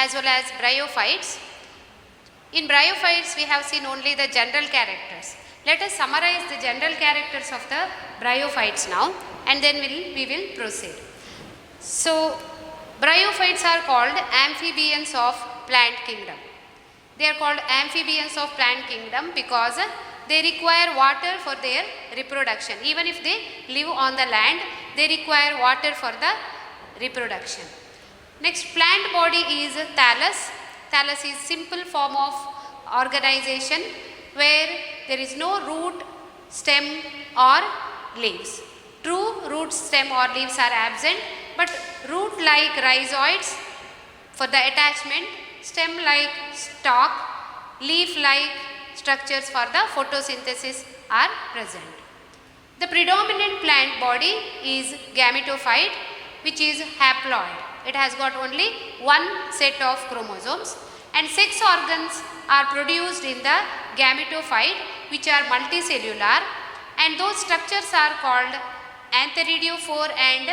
as well as bryophytes. In bryophytes we have seen only the general characters. Let us summarize the general characters of the bryophytes now, and then we will proceed. So bryophytes are called amphibians of plant kingdom. They are called amphibians of plant kingdom because they require water for their reproduction. Even if they live on the land, they require water for the reproduction. Next, plant body is thallus. Thallus is simple form of organization where there is no root, stem or leaves. True root, stem or leaves are absent, but root like rhizoids for the attachment, stem like stalk, leaf like structures for the photosynthesis are present. The predominant plant body is gametophyte, which is haploid. It has got only one set of chromosomes, and sex organs are produced in the gametophyte, which are multicellular, and those structures are called antheridiophore and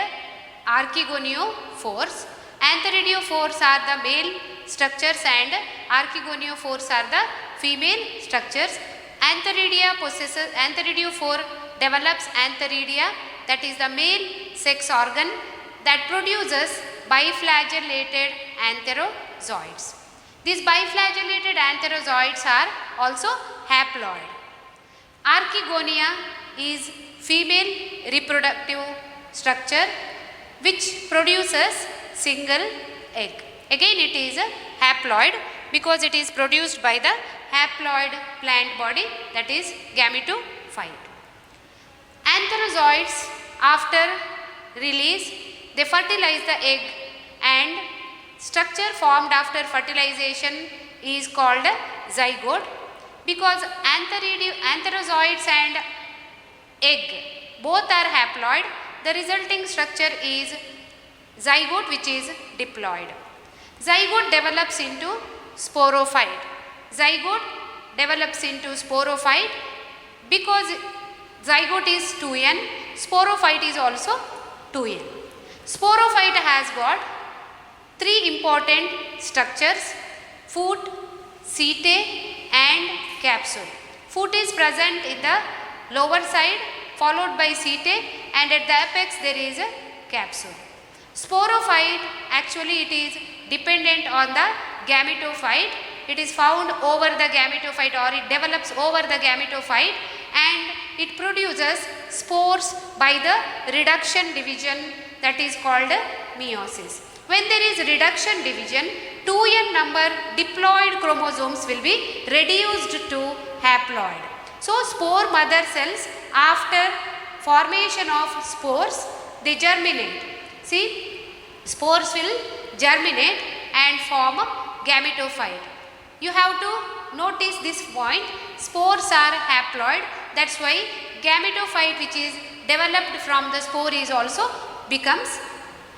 archegoniophores. Antheridiophores are the male structures and archegoniophores are the female structures. Antheridiophore develops antheridia, that is the male sex organ that produces biflagellated antherozoids. These biflagellated antherozoids are also haploid. Archegonia is female reproductive structure which produces single egg. Again it is a haploid because it is produced by the haploid plant body, that is gametophyte. Antherozoids, after release, they fertilize the egg, and structure formed after fertilization is called zygote. Because antherozoids and egg both are haploid, the resulting structure is zygote, which is diploid. Zygote develops into sporophyte. Zygote develops into sporophyte because zygote is 2n, sporophyte is also 2n. Sporophyte has got three important structures: foot, setae and capsule. Foot is present in the lower side, followed by setae, and at the apex there is a capsule. Sporophyte, actually it is dependent on the gametophyte. It is found over the gametophyte, or it develops over the gametophyte, and it produces spores by the reduction division, that is called meiosis. When there is reduction division, 2n number diploid chromosomes will be reduced to haploid. So spore mother cells, after formation of spores, they germinate. See, spores will germinate and form gametophyte. You have to notice this point: spores are haploid, that's why gametophyte which is developed from the spore is also becomes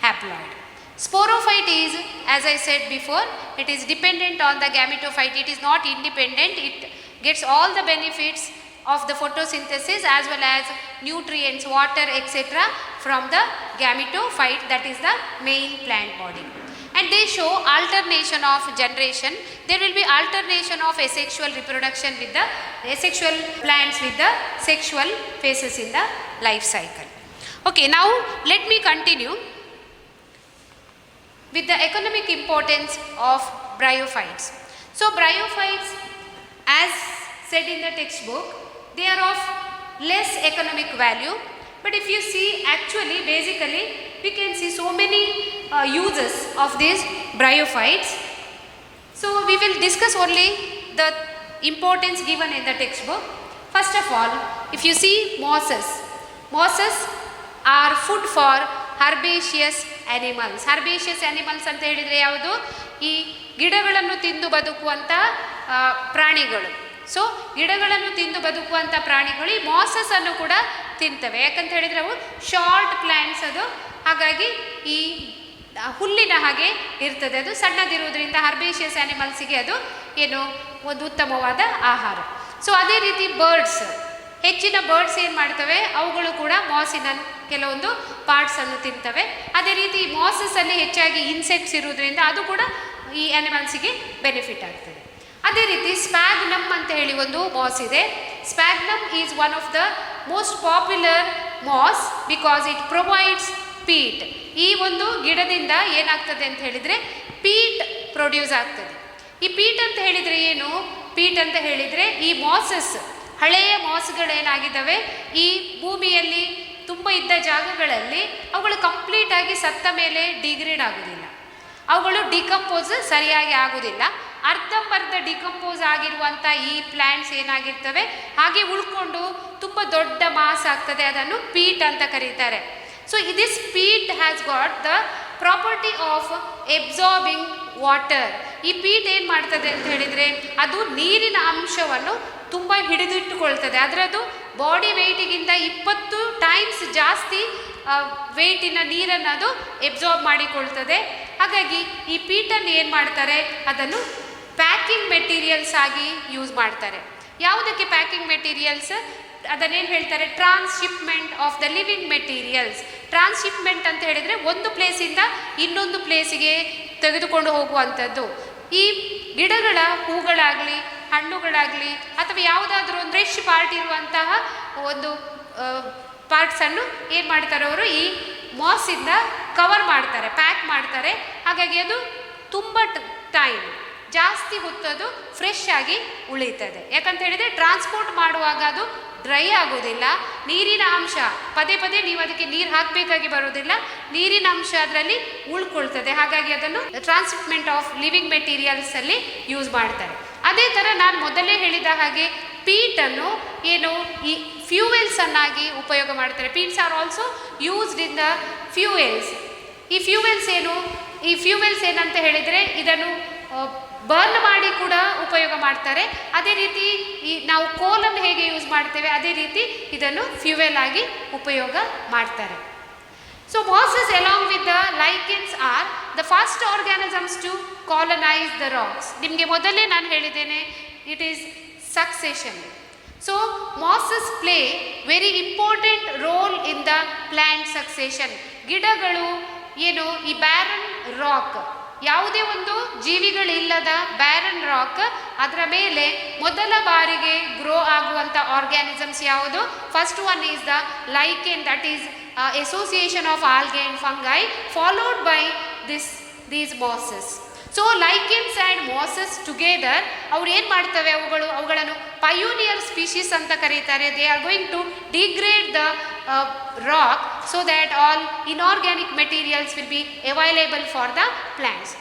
haploid. Sporophyte is, as I said before, it is dependent on the gametophyte, it is not independent, it gets all the benefits of the photosynthesis as well as nutrients, water, etc. from the gametophyte, that is the main plant body. And they show alternation of generation. There will be alternation of asexual reproduction with the asexual plants with the sexual phases in the life cycle. Okay, now let me continue with the economic importance of bryophytes. So bryophytes, as said in the textbook, they are of less economic value, but if you see, actually basically we can see so many uses of these bryophytes. So we will discuss only the importance given in the textbook. First of all, if you see mosses, mosses are food for herbaceous animals. Herbaceous animals ಅಂತ ಹೇಳಿದರೆ ಯಾವುದು? ಈ ಗಿಡಗಳನ್ನು ತಿಂದು ಬದುಕುವಂಥ ಪ್ರಾಣಿಗಳು. So ಗಿಡಗಳನ್ನು ತಿಂದು ಬದುಕುವಂಥ ಪ್ರಾಣಿಗಳು ಈ ಮಾಸಸ್ ಅನ್ನು ಕೂಡ ತಿಂತವೆ. ಯಾಕಂತ ಹೇಳಿದರೆ ಅವು ಶಾರ್ಟ್ ಪ್ಲ್ಯಾಂಟ್ಸ್, ಅದು ಹಾಗಾಗಿ ಈ ಹುಲ್ಲಿನ ಹಾಗೆ ಇರ್ತದೆ, ಅದು ಸಣ್ಣದಿರುವುದರಿಂದ ಹರ್ಬೇಷಿಯಸ್ ಆ್ಯನಿಮಲ್ಸಿಗೆ ಅದು ಏನು ಒಂದು ಉತ್ತಮವಾದ ಆಹಾರ. ಸೊ ಅದೇ ರೀತಿ ಬರ್ಡ್ಸ್, ಹೆಚ್ಚಿನ ಬರ್ಡ್ಸ್ ಏನು ಮಾಡ್ತವೆ, ಅವುಗಳು ಕೂಡ ಮಾಸಿನ ಕೆಲವೊಂದು ಪಾರ್ಟ್ಸನ್ನು ತಿಂತವೆ. ಅದೇ ರೀತಿ ಮಾಸಸ್ಸಲ್ಲಿ ಹೆಚ್ಚಾಗಿ ಇನ್ಸೆಕ್ಟ್ಸ್ ಇರುವುದರಿಂದ ಅದು ಕೂಡ ಈ ಆನಿಮಲ್ಸಿಗೆ ಬೆನಿಫಿಟ್ ಆಗ್ತದೆ. ಅದೇ ರೀತಿ ಸ್ಪ್ಯಾಗ್ನಮ್ ಅಂತ ಹೇಳಿ ಒಂದು ಮಾಸ್ ಇದೆ. Sphagnum is one of the most popular moss because it provides peat. ಈ ಒಂದು ಗಿಡದಿಂದ ಏನಾಗ್ತದೆ ಅಂತ ಹೇಳಿದರೆ ಪೀಟ್ ಪ್ರೊಡ್ಯೂಸ್ ಆಗ್ತದೆ. ಈ ಪೀಟ್ ಅಂತ ಹೇಳಿದರೆ ಏನು? ಪೀಟ್ ಅಂತ ಹೇಳಿದರೆ ಈ ಮಾಸಸ್, ಹಳೆಯ ಮಾಸ್ಗಳೇನಾಗಿದ್ದಾವೆ ಈ ಭೂಮಿಯಲ್ಲಿ ತುಂಬ ಇದ್ದ ಜಾಗಗಳಲ್ಲಿ ಅವುಗಳು ಕಂಪ್ಲೀಟಾಗಿ ಸತ್ತ ಮೇಲೆ ಡಿಗ್ರೇಡ್ ಆಗೋದಿಲ್ಲ, ಅವುಗಳು ಡಿಕಂಪೋಸ್ ಸರಿಯಾಗಿ ಆಗೋದಿಲ್ಲ. ಅರ್ಧಂಬರ್ಧ ಡಿಕಂಪೋಸ್ ಆಗಿರುವಂಥ ಈ ಪ್ಲ್ಯಾಂಟ್ಸ್ ಏನಾಗಿರ್ತವೆ ಹಾಗೆ ಉಳ್ಕೊಂಡು ತುಂಬ ದೊಡ್ಡ ಮಾಸ್ ಆಗ್ತದೆ, ಅದನ್ನು ಪೀಟ್ ಅಂತ ಕರೀತಾರೆ. So this peat has got the property of absorbing water. ಈ ಪೀಟ್ ಏನು ಮಾಡ್ತದೆ ಅಂತ ಹೇಳಿದರೆ ಅದು ನೀರಿನ ಅಂಶವನ್ನು ತುಂಬ ಹಿಡಿದಿಟ್ಟುಕೊಳ್ತದೆ. ಅದರದ್ದು ಬಾಡಿ ವೆಯ್ಟಿಗಿಂತ 20 ಟೈಮ್ಸ್ ಜಾಸ್ತಿ ವೆಯ್ಟಿನ ನೀರನ್ನು ಅದು ಎಬ್ಸಾರ್ಬ್ ಮಾಡಿಕೊಳ್ತದೆ. ಹಾಗಾಗಿ ಈ ಪೀಟನ್ನು ಏನು ಮಾಡ್ತಾರೆ, ಅದನ್ನು ಪ್ಯಾಕಿಂಗ್ ಮೆಟೀರಿಯಲ್ಸ್ ಆಗಿ ಯೂಸ್ ಮಾಡ್ತಾರೆ. ಯಾವುದಕ್ಕೆ ಪ್ಯಾಕಿಂಗ್ ಮೆಟೀರಿಯಲ್ಸ್? ಅದನ್ನೇನು ಹೇಳ್ತಾರೆ, transshipment of the living materials. Transshipment ಅಂತ ಹೇಳಿದರೆ ಒಂದು ಪ್ಲೇಸಿಂದ ಇನ್ನೊಂದು ಪ್ಲೇಸಿಗೆ ತೆಗೆದುಕೊಂಡು ಹೋಗುವಂಥದ್ದು. ಈ ಗಿಡಗಳ ಹೂಗಳಾಗಲಿ ಹಣ್ಣುಗಳಾಗಲಿ ಅಥವಾ ಯಾವುದಾದ್ರೂ ಒಂದು ಫ್ರೆಶ್ ಪಾರ್ಟ್ ಇರುವಂತಹ ಒಂದು ಪಾರ್ಟ್ಸನ್ನು ಏನು ಮಾಡ್ತಾರೆ ಅವರು ಈ ಮಾಸಿಂದ ಕವರ್ ಮಾಡ್ತಾರೆ, ಪ್ಯಾಕ್ ಮಾಡ್ತಾರೆ. ಹಾಗಾಗಿ ಅದು ತುಂಬ ಟೈಮ್ ಜಾಸ್ತಿ ಹೊತ್ತದು ಫ್ರೆಶ್ ಆಗಿ ಉಳಿತದೆ. ಯಾಕಂತ ಹೇಳಿದರೆ ಟ್ರಾನ್ಸ್ಪೋರ್ಟ್ ಮಾಡುವಾಗ ಅದು ಡ್ರೈ ಆಗೋದಿಲ್ಲ, ನೀರಿನ ಅಂಶ ಪದೇ ಪದೇ ನೀವು ಅದಕ್ಕೆ ನೀರು ಹಾಕಬೇಕಾಗಿ ಬರೋದಿಲ್ಲ, ನೀರಿನ ಅಂಶ ಅದರಲ್ಲಿ ಉಳ್ಕೊಳ್ತದೆ. ಹಾಗಾಗಿ ಅದನ್ನು ಟ್ರಾನ್ಸ್ಶಿಪ್ಮೆಂಟ್ ಆಫ್ ಲಿವಿಂಗ್ ಮೆಟೀರಿಯಲ್ಸಲ್ಲಿ ಯೂಸ್ ಮಾಡ್ತಾರೆ. ಅದೇ ಥರ ನಾನು ಮೊದಲೇ ಹೇಳಿದ ಹಾಗೆ ಪೀಟನ್ನು ಏನು ಈ ಫ್ಯೂಯಲ್ಸ್ ಅನ್ನಾಗಿ ಉಪಯೋಗ ಮಾಡ್ತಾರೆ. Pitt's are also used in the fuels. ಈ ಫ್ಯೂಯಲ್ಸ್ ಏನು? ಈ ಫ್ಯೂಯಲ್ಸ್ ಏನಂತ ಹೇಳಿದರೆ ಇದನ್ನು ಬರ್ನ್ ಮಾಡಿ ಕೂಡ ಉಪಯೋಗ ಮಾಡ್ತಾರೆ. ಅದೇ ರೀತಿ ಈ ನಾವು ಕೋಲನ್ನು ಹೇಗೆ ಯೂಸ್ ಮಾಡ್ತೇವೆ ಅದೇ ರೀತಿ ಇದನ್ನು ಫ್ಯೂಯಲ್ ಆಗಿ ಉಪಯೋಗ ಮಾಡ್ತಾರೆ. So mosses along with the lichens are the first organisms to colonize the rocks. ನಿಮಗೆ ಮೊದಲೇ ನಾನು ಹೇಳಿದ್ದೇನೆ, it is succession. So mosses play very important role in the plant succession. ಗಿಡಗಳು ಏನು ಈ ಬ್ಯಾರನ್ ರಾಕ್, ಯಾವುದೇ ಒಂದು ಜೀವಿಗಳಿಲ್ಲದ ಬ್ಯಾರನ್ ರಾಕ್, ಅದರ ಮೇಲೆ ಮೊದಲ ಬಾರಿಗೆ ಗ್ರೋ ಆಗುವಂಥ ಆರ್ಗ್ಯಾನಿಸಮ್ಸ್ ಯಾವುದು? First one is the lichen, that is association of algae and fungi followed by these mosses. So lichens and mosses together ಅವ್ರು ಏನು ಮಾಡ್ತವೆ, ಅವುಗಳನ್ನು ಪಯೋನಿಯರ್ ಸ್ಪೀಶೀಸ್ ಅಂತ ಕರೀತಾರೆ. They are going to degrade the rock so that all inorganic materials will be available for the plants.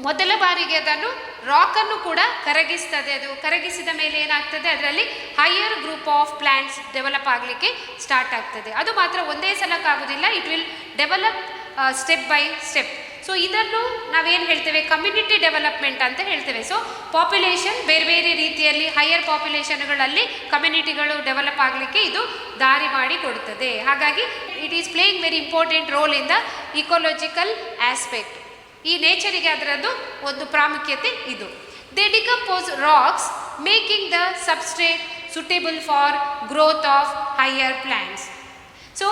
ಮೊದಲ ಬಾರಿಗೆ ಅದನ್ನು ರಾಕನ್ನು ಕೂಡ ಕರಗಿಸ್ತದೆ. ಅದು ಕರಗಿಸಿದ ಮೇಲೆ ಏನಾಗ್ತದೆ, ಅದರಲ್ಲಿ higher group of plants develop ಆಗಲಿಕ್ಕೆ ಸ್ಟಾರ್ಟ್ ಆಗ್ತದೆ. ಅದು ಮಾತ್ರ ಒಂದೇ ಸಲಕ್ಕಾಗೋದಿಲ್ಲ, it will develop step by step. So ಇದನ್ನು ನಾವೇನು ಹೇಳ್ತೇವೆ, ಕಮ್ಯುನಿಟಿ ಡೆವಲಪ್ಮೆಂಟ್ ಅಂತ ಹೇಳ್ತೇವೆ. ಸೊ ಪಾಪ್ಯುಲೇಷನ್ ಬೇರೆ ಬೇರೆ ರೀತಿಯಲ್ಲಿ ಹೈಯರ್ ಪಾಪ್ಯುಲೇಷನ್ಗಳಲ್ಲಿ ಕಮ್ಯುನಿಟಿಗಳು ಡೆವಲಪ್ ಆಗಲಿಕ್ಕೆ ಇದು ದಾರಿ ಮಾಡಿ ಕೊಡುತ್ತದೆ. ಹಾಗಾಗಿ it is playing very important role in the ecological aspect. ಈ ನೇಚರಿಗೆ ಅದರದ್ದು ಒಂದು ಪ್ರಾಮುಖ್ಯತೆ ಇದು. They decompose rocks making the substrate suitable for growth of higher plants. So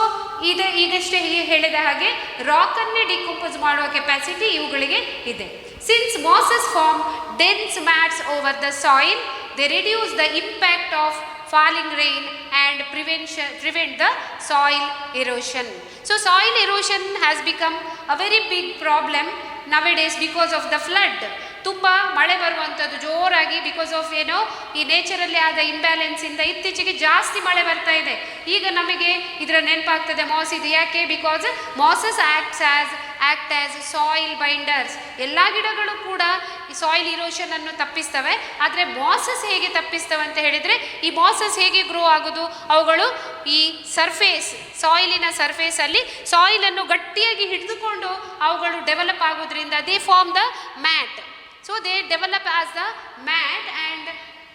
ಈಗಷ್ಟೇ ಹೇಳಿದ ಹಾಗೆ ರಾಕನ್ನೇ ಡಿಕಂಪೋಸ್ ಮಾಡುವ ಕೆಪಾಸಿಟಿ ಇವುಗಳಿಗೆ ಇದೆ. Since mosses form dense mats over the soil, they reduce the impact of falling rain and prevent the soil erosion. So soil erosion has become a very big problem nowadays because of the flood. ತುಂಬ ಮಳೆ ಬರುವಂಥದ್ದು ಜೋರಾಗಿ because of ಏನೋ ಈ ನೇಚರಲ್ಲಿ ಆದ ಇಂಬ್ಯಾಲೆನ್ಸಿಂದ ಇತ್ತೀಚೆಗೆ ಜಾಸ್ತಿ ಮಳೆ ಬರ್ತಾ ಇದೆ. ಈಗ ನಮಗೆ ಇದರ ನೆನಪಾಗ್ತದೆ ಮಾಸ್ ಇದು. ಯಾಕೆ? Because mosses act as soil binders. ಎಲ್ಲ ಗಿಡಗಳು ಕೂಡ ಈ ಸಾಯಿಲ್ ಇರೋಷನನ್ನು ತಪ್ಪಿಸ್ತವೆ. ಆದರೆ ಮಾಸಸ್ ಹೇಗೆ ತಪ್ಪಿಸ್ತವೆ ಅಂತ ಹೇಳಿದರೆ, ಈ ಮಾಸಸ್ ಹೇಗೆ ಗ್ರೋ ಆಗೋದು, ಅವುಗಳು ಈ ಸರ್ಫೇಸ್ ಸಾಯಿಲಿನ ಸರ್ಫೇಸಲ್ಲಿ ಸಾಯಿಲನ್ನು ಗಟ್ಟಿಯಾಗಿ ಹಿಡಿದುಕೊಂಡು ಅವುಗಳು ಡೆವಲಪ್ ಆಗೋದ್ರಿಂದ they form the mat. So they develop as the mat and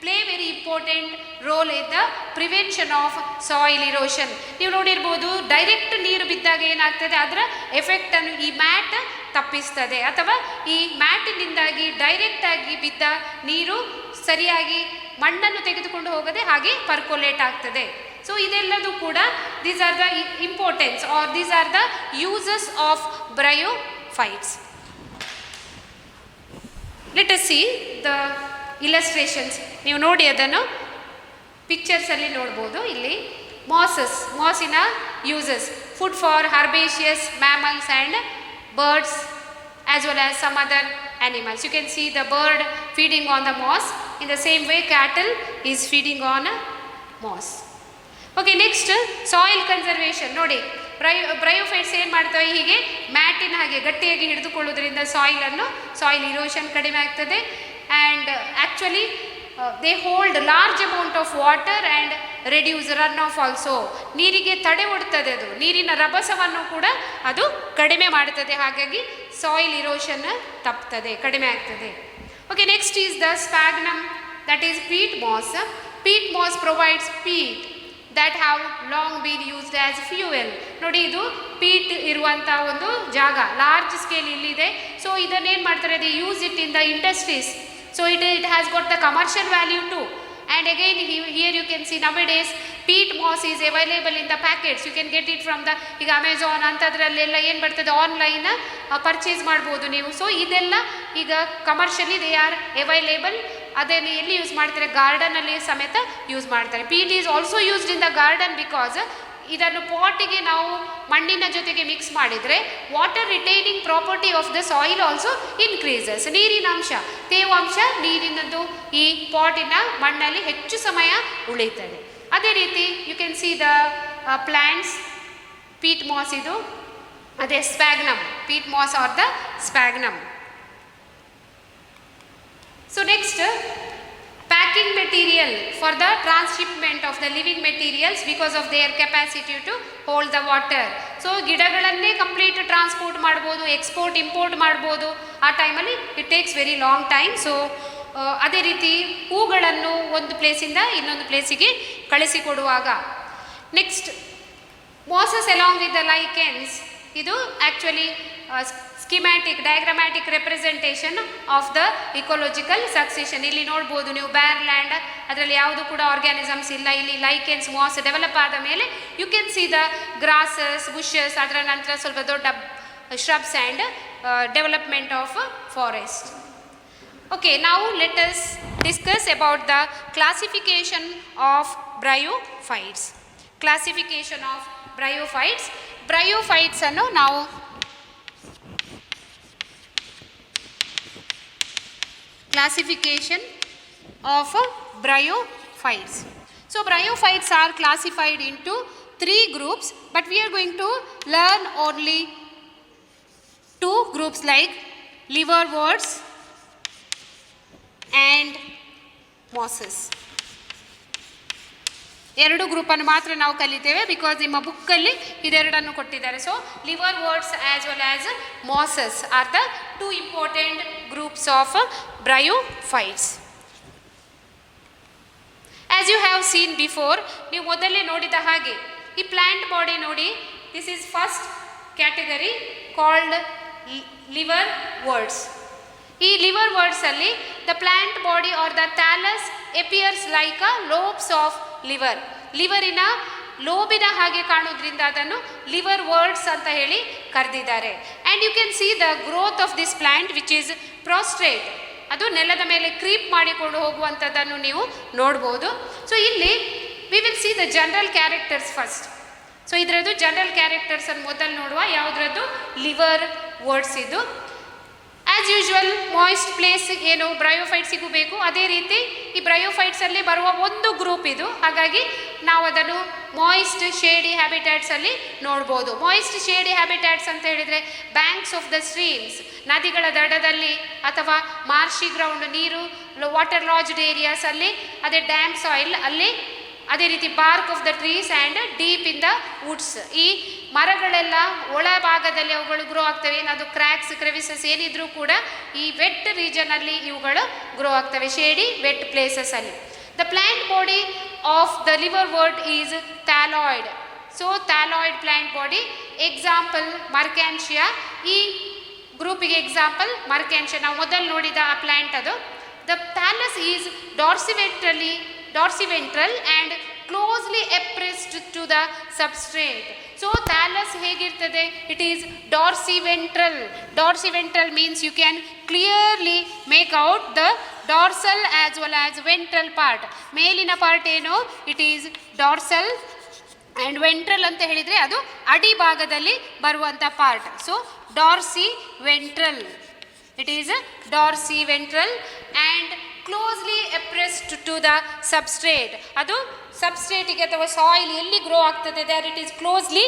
play very important role in the prevention of soil erosion. ನೀವು ನೋಡಿರ್ಬೋದು, ಡೈರೆಕ್ಟ್ ನೀರು ಬಿದ್ದಾಗ ಏನಾಗ್ತದೆ, ಅದರ ಎಫೆಕ್ಟನ್ನು ಈ ಮ್ಯಾಟ್ ತಪ್ಪಿಸ್ತದೆ. ಅಥವಾ ಈ ಮ್ಯಾಟಿನಿಂದಾಗಿ ಡೈರೆಕ್ಟಾಗಿ ಬಿದ್ದ ನೀರು ಸರಿಯಾಗಿ ಮಣ್ಣನ್ನು ತೆಗೆದುಕೊಂಡು ಹೋಗದೆ ಹಾಗೆ ಪರ್ಕೊಲೇಟ್ ಆಗ್ತದೆ. ಸೊ ಇದೆಲ್ಲದೂ ಕೂಡ these are the importance or these are the uses of bryophytes. Let us see the illustrations. ನೀವು ನೋಡಿ ಅದನ್ನು ಪಿಕ್ಚರ್ಸಲ್ಲಿ ನೋಡ್ಬೋದು. ಇಲ್ಲಿ ಮಾಸಿನ uses: food for herbaceous mammals and birds as well as some other animals. You can see the bird feeding on the moss. In the same way cattle is feeding on moss. Okay, next soil conservation. ನೋಡಿ, bryophytes ಏನು ಮಾಡ್ತವೆ, ಹೀಗೆ ಮ್ಯಾಟಿನ ಹಾಗೆ ಗಟ್ಟಿಯಾಗಿ ಹಿಡಿದುಕೊಳ್ಳೋದ್ರಿಂದ soil ಇರೋಷನ್ ಕಡಿಮೆ ಆಗ್ತದೆ. And actually they hold large amount of water and reduce run of also. ನೀರಿಗೆ ತಡೆ ಒಡ್ತದೆ, ಅದು ನೀರಿನ ರಭಸವನ್ನು ಕೂಡ ಅದು ಕಡಿಮೆ ಮಾಡ್ತದೆ. ಹಾಗಾಗಿ ಸಾಯಿಲ್ ಇರೋಷನ್ ತಪ್ತದೆ, ಕಡಿಮೆ ಆಗ್ತದೆ. Okay, next is the sphagnum, that is peat moss. Peat moss provides peat that have long been used as fuel. ನೋಡಿ, ಇದು ಪೀಟ್ ಇರುವಂಥ ಒಂದು ಜಾಗ, ಲಾರ್ಜ್ ಸ್ಕೇಲ್ ಇಲ್ಲಿದೆ. ಸೊ ಇದನ್ನೇನು ಮಾಡ್ತಾರೆ, they use it in the industries. So it has got the commercial value too. And again here you can see nowadays peat moss is available in the packets. You can get it from the ಈಗ Amazon ಅಂಥದ್ರಲ್ಲೆಲ್ಲ ಏನು ಬರ್ತದೆ, online purchase ಮಾಡ್ಬೋದು ನೀವು. So ಇದೆಲ್ಲ ಈಗ commercially they are available. ಅದನ್ನು ಎಲ್ಲಿ use ಮಾಡ್ತಾರೆ, ಗಾರ್ಡನಲ್ಲಿ ಸಮೇತ ಯೂಸ್ ಮಾಡ್ತಾರೆ. Peat is also used in the garden because ಇದನ್ನು ಪಾಟಿಗೆ ನಾವು ಮಣ್ಣಿನ ಜೊತೆಗೆ ಮಿಕ್ಸ್ ಮಾಡಿದರೆ water retaining property of the soil also increases. ನೀರಿನ ಅಂಶ, ತೇವಾಂಶ ನೀರಿನದ್ದು ಈ ಪಾಟಿನ ಮಣ್ಣಲ್ಲಿ ಹೆಚ್ಚು ಸಮಯ ಉಳಿಯುತ್ತದೆ. ಅದೇ ರೀತಿ you can see the plants, peat moss ಇದು, ಅದೇ sphagnum, peat moss or the sphagnum. So next, packing material for the transshipment of the living materials because of their capacity to hold the water. So ಗಿಡಗಳನ್ನೇ complete transport ಮಾಡ್ಬೋದು, export import ಮಾಡ್ಬೋದು. ಆ ಟೈಮಲ್ಲಿ it takes very long time. So ಅದೇ ರೀತಿ ಹೂಗಳನ್ನು ಒಂದು ಪ್ಲೇಸಿಂದ ಇನ್ನೊಂದು ಪ್ಲೇಸಿಗೆ ಕಳಿಸಿಕೊಡುವಾಗ. Next, mosses along with the lichens. ಇದು actually schematic diagrammatic representation of the ecological succession. ಇಲ್ಲಿ ನೋಡ್ಬೋದು ನೀವು, ಬ್ಯಾರ್ ಲ್ಯಾಂಡ್, ಅದರಲ್ಲಿ ಯಾವುದು ಕೂಡ ಆರ್ಗ್ಯಾನಿಸಮ್ಸ್ ಇಲ್ಲ. ಇಲ್ಲಿ ಲೈಕೆನ್ಸ್, ಮಾಸ್ ಡೆವಲಪ್ ಆದ ಮೇಲೆ you can see the grasses, bushes, ಅದರ ನಂತರ ಸ್ವಲ್ಪ ದೊಡ್ಡ shrubs and development of forest. Okay, ನಾವು let us discuss about the classification of bryophytes. Classification of bryophytes. Bryophytes ಅನ್ನು ನಾವು classification of bryophytes. So bryophytes are classified into 3 groups, but we are going to learn only 2 groups like liverworts and mosses. 2 ಗ್ರೂಪನ್ನು ಮಾತ್ರ ನಾವು ಕಲಿತೇವೆ because ನಿಮ್ಮ ಬುಕ್ಕಲ್ಲಿ ಇದೆರಡನ್ನು ಕೊಟ್ಟಿದ್ದಾರೆ. So liverworts as well as mosses are the 2 important groups of bryophytes. As you have seen before, ನೀವು ಮೊದಲೇ ನೋಡಿದ ಹಾಗೆ ಈ ಪ್ಲ್ಯಾಂಟ್ ಬಾಡಿ ನೋಡಿ, this is first category called liverworts. ಈ ಲಿವರ್ ವರ್ಡ್ಸಲ್ಲಿ the plant body are the thallus appears like a lobes of liver. ಲಿವರಿನ ಲೋಬಿನ ಹಾಗೆ ಕಾಣೋದ್ರಿಂದ ಅದನ್ನು ಲಿವರ್ ವರ್ಡ್ಸ್ ಅಂತ ಹೇಳಿ ಕರೆದಿದ್ದಾರೆ. And you can see the growth of this plant which is prostrate. ಅದು ನೆಲದ ಮೇಲೆ ಕ್ರೀಪ್ ಮಾಡಿಕೊಂಡು ಹೋಗುವಂಥದ್ದನ್ನು ನೀವು ನೋಡ್ಬೋದು. ಸೊ ಇಲ್ಲಿ we will see the general characters first. So ಇದರದ್ದು ಜನರಲ್ ಕ್ಯಾರೆಕ್ಟರ್ಸನ್ನು ಮೊದಲು ನೋಡುವ. ಯಾವುದ್ರದ್ದು? ಲಿವರ್ ವರ್ಡ್ಸ್ ಇದು. ಆ್ಯಸ್ ಯೂಶ್ವಲ್ ಮಾಯಿಸ್ಟ್ ಪ್ಲೇಸ್ ಏನು ಬ್ರಯೋಫೈಟ್ಸಿಗೂ ಬೇಕು, ಅದೇ ರೀತಿ ಈ ಬ್ರಯೋಫೈಟ್ಸಲ್ಲಿ ಬರುವ ಒಂದು ಗ್ರೂಪ್ ಇದು. ಹಾಗಾಗಿ ನಾವು ಅದನ್ನು ಮಾಯಿಸ್ಟ್ ಶೇಡಿ ಹ್ಯಾಬಿಟ್ಯಾಟ್ಸಲ್ಲಿ ನೋಡ್ಬೋದು. ಮಾಯಿಸ್ಟ್ ಶೇಡಿ ಹ್ಯಾಬಿಟ್ಯಾಟ್ಸ್ ಅಂತ ಹೇಳಿದರೆ ಬ್ಯಾಂಕ್ಸ್ ಆಫ್ ದ ಸ್ಟ್ರೀಮ್ಸ್, ನದಿಗಳ ದಡದಲ್ಲಿ ಅಥವಾ ಮಾರ್ಷಿ ಗ್ರೌಂಡ್, ನೀರು ವಾಟರ್ ಲಾಜ್ಡ್ ಏರಿಯಾಸಲ್ಲಿ, ಅದೇ ಡ್ಯಾಮ್ ಸಾಯಿಲ್ ಅಲ್ಲಿ, ಅದೇ ರೀತಿ bark of the trees and deep in the Woods. ಈ ಮರಗಳೆಲ್ಲ ಒಳಭಾಗದಲ್ಲಿ ಅವುಗಳು ಗ್ರೋ ಆಗ್ತವೆ. ಏನಾದರೂ ಕ್ರ್ಯಾಕ್ಸ್, ಕ್ರೆವಿಸಸ್ ಏನಿದ್ರೂ ಕೂಡ ಈ ವೆಟ್ ರೀಜನಲ್ಲಿ ಇವುಗಳು ಗ್ರೋ ಆಗ್ತವೆ, ಶೇಡಿ ವೆಟ್ ಪ್ಲೇಸಸಲ್ಲಿ. The plant body of the liverwort is thalloid. So thalloid plant body. Example Marchantia. ಈ ಗ್ರೂಪಿಗೆ ಎಕ್ಸಾಂಪಲ್ ಮರ್ಕ್ಯಾನ್ಶಿಯಾ. ನಾವು ಮೊದಲು ನೋಡಿದ ಆ ಪ್ಲ್ಯಾಂಟ್ ಅದು. The thallus is dorsiventral and closely pressed to the substrate. So thallus ಹೇಗಿರ್ತದೆ? It is dorsiventral. Dorsiventral means you can clearly make out the dorsal as well as ventral part. ಮೇಲಿನ part ಏನು? It is dorsal and ventral ಅಂತ ಹೇಳಿದರೆ ಅದು ಅಡಿಭಾಗದಲ್ಲಿ ಬರುವಂಥ part. So dorsiventral. It is dorsiventral and closely pressed to the substrate. ಅದು ಸಬ್ಸ್ಟ್ರೇಟಿಗೆ ಅಥವಾ soil ಎಲ್ಲಿ grow ಆಗ್ತದೆ there it is closely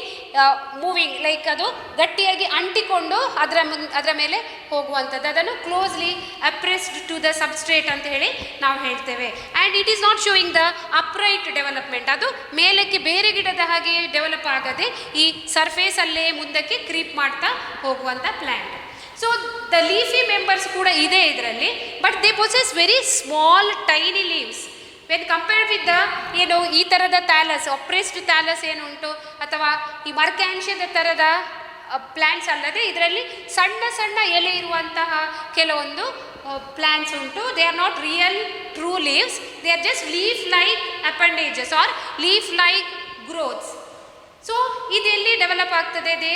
moving, like ಅದು ಗಟ್ಟಿಯಾಗಿ ಅಂಟಿಕೊಂಡು ಅದರ ಮೇಲೆ ಹೋಗುವಂಥದ್ದು, ಅದನ್ನು closely appressed to the substrate ಅಂತ ಹೇಳಿ ನಾವು ಹೇಳ್ತೇವೆ. And it is not showing the upright development. ಅದು ಮೇಲಕ್ಕೆ ಬೇರೆ ಗಿಡದ ಹಾಗೆ ಡೆವಲಪ್ ಆಗದೆ ಈ ಸರ್ಫೇಸಲ್ಲೇ ಮುಂದಕ್ಕೆ ಕ್ರೀಪ್ ಮಾಡ್ತಾ ಹೋಗುವಂಥ plant. So the leafy members ಕೂಡ ಇದೆ ಇದರಲ್ಲಿ, but they possess very small tiny leaves when compared with the ಏನು ಈ ಥರದ ಥ್ಯಾಲಸ್, ಅಪ್ರೆಸ್ಡ್ ಥ್ಯಾಲಸ್ ಏನುಂಟು ಅಥವಾ ಈ ಮರ್ಕ್ಯಾನ್ಷಿಯದ ಥರದ ಪ್ಲ್ಯಾಂಟ್ಸ್ ಅಲ್ಲದೆ ಇದರಲ್ಲಿ ಸಣ್ಣ ಸಣ್ಣ ಎಲೆ ಇರುವಂತಹ ಕೆಲವೊಂದು ಪ್ಲ್ಯಾಂಟ್ಸ್ ಉಂಟು. They are not real true leaves, they are just leaf like appendages R leaf like growths. So ಇದೆಲ್ಲಿ develop ಆಗ್ತದೆ? They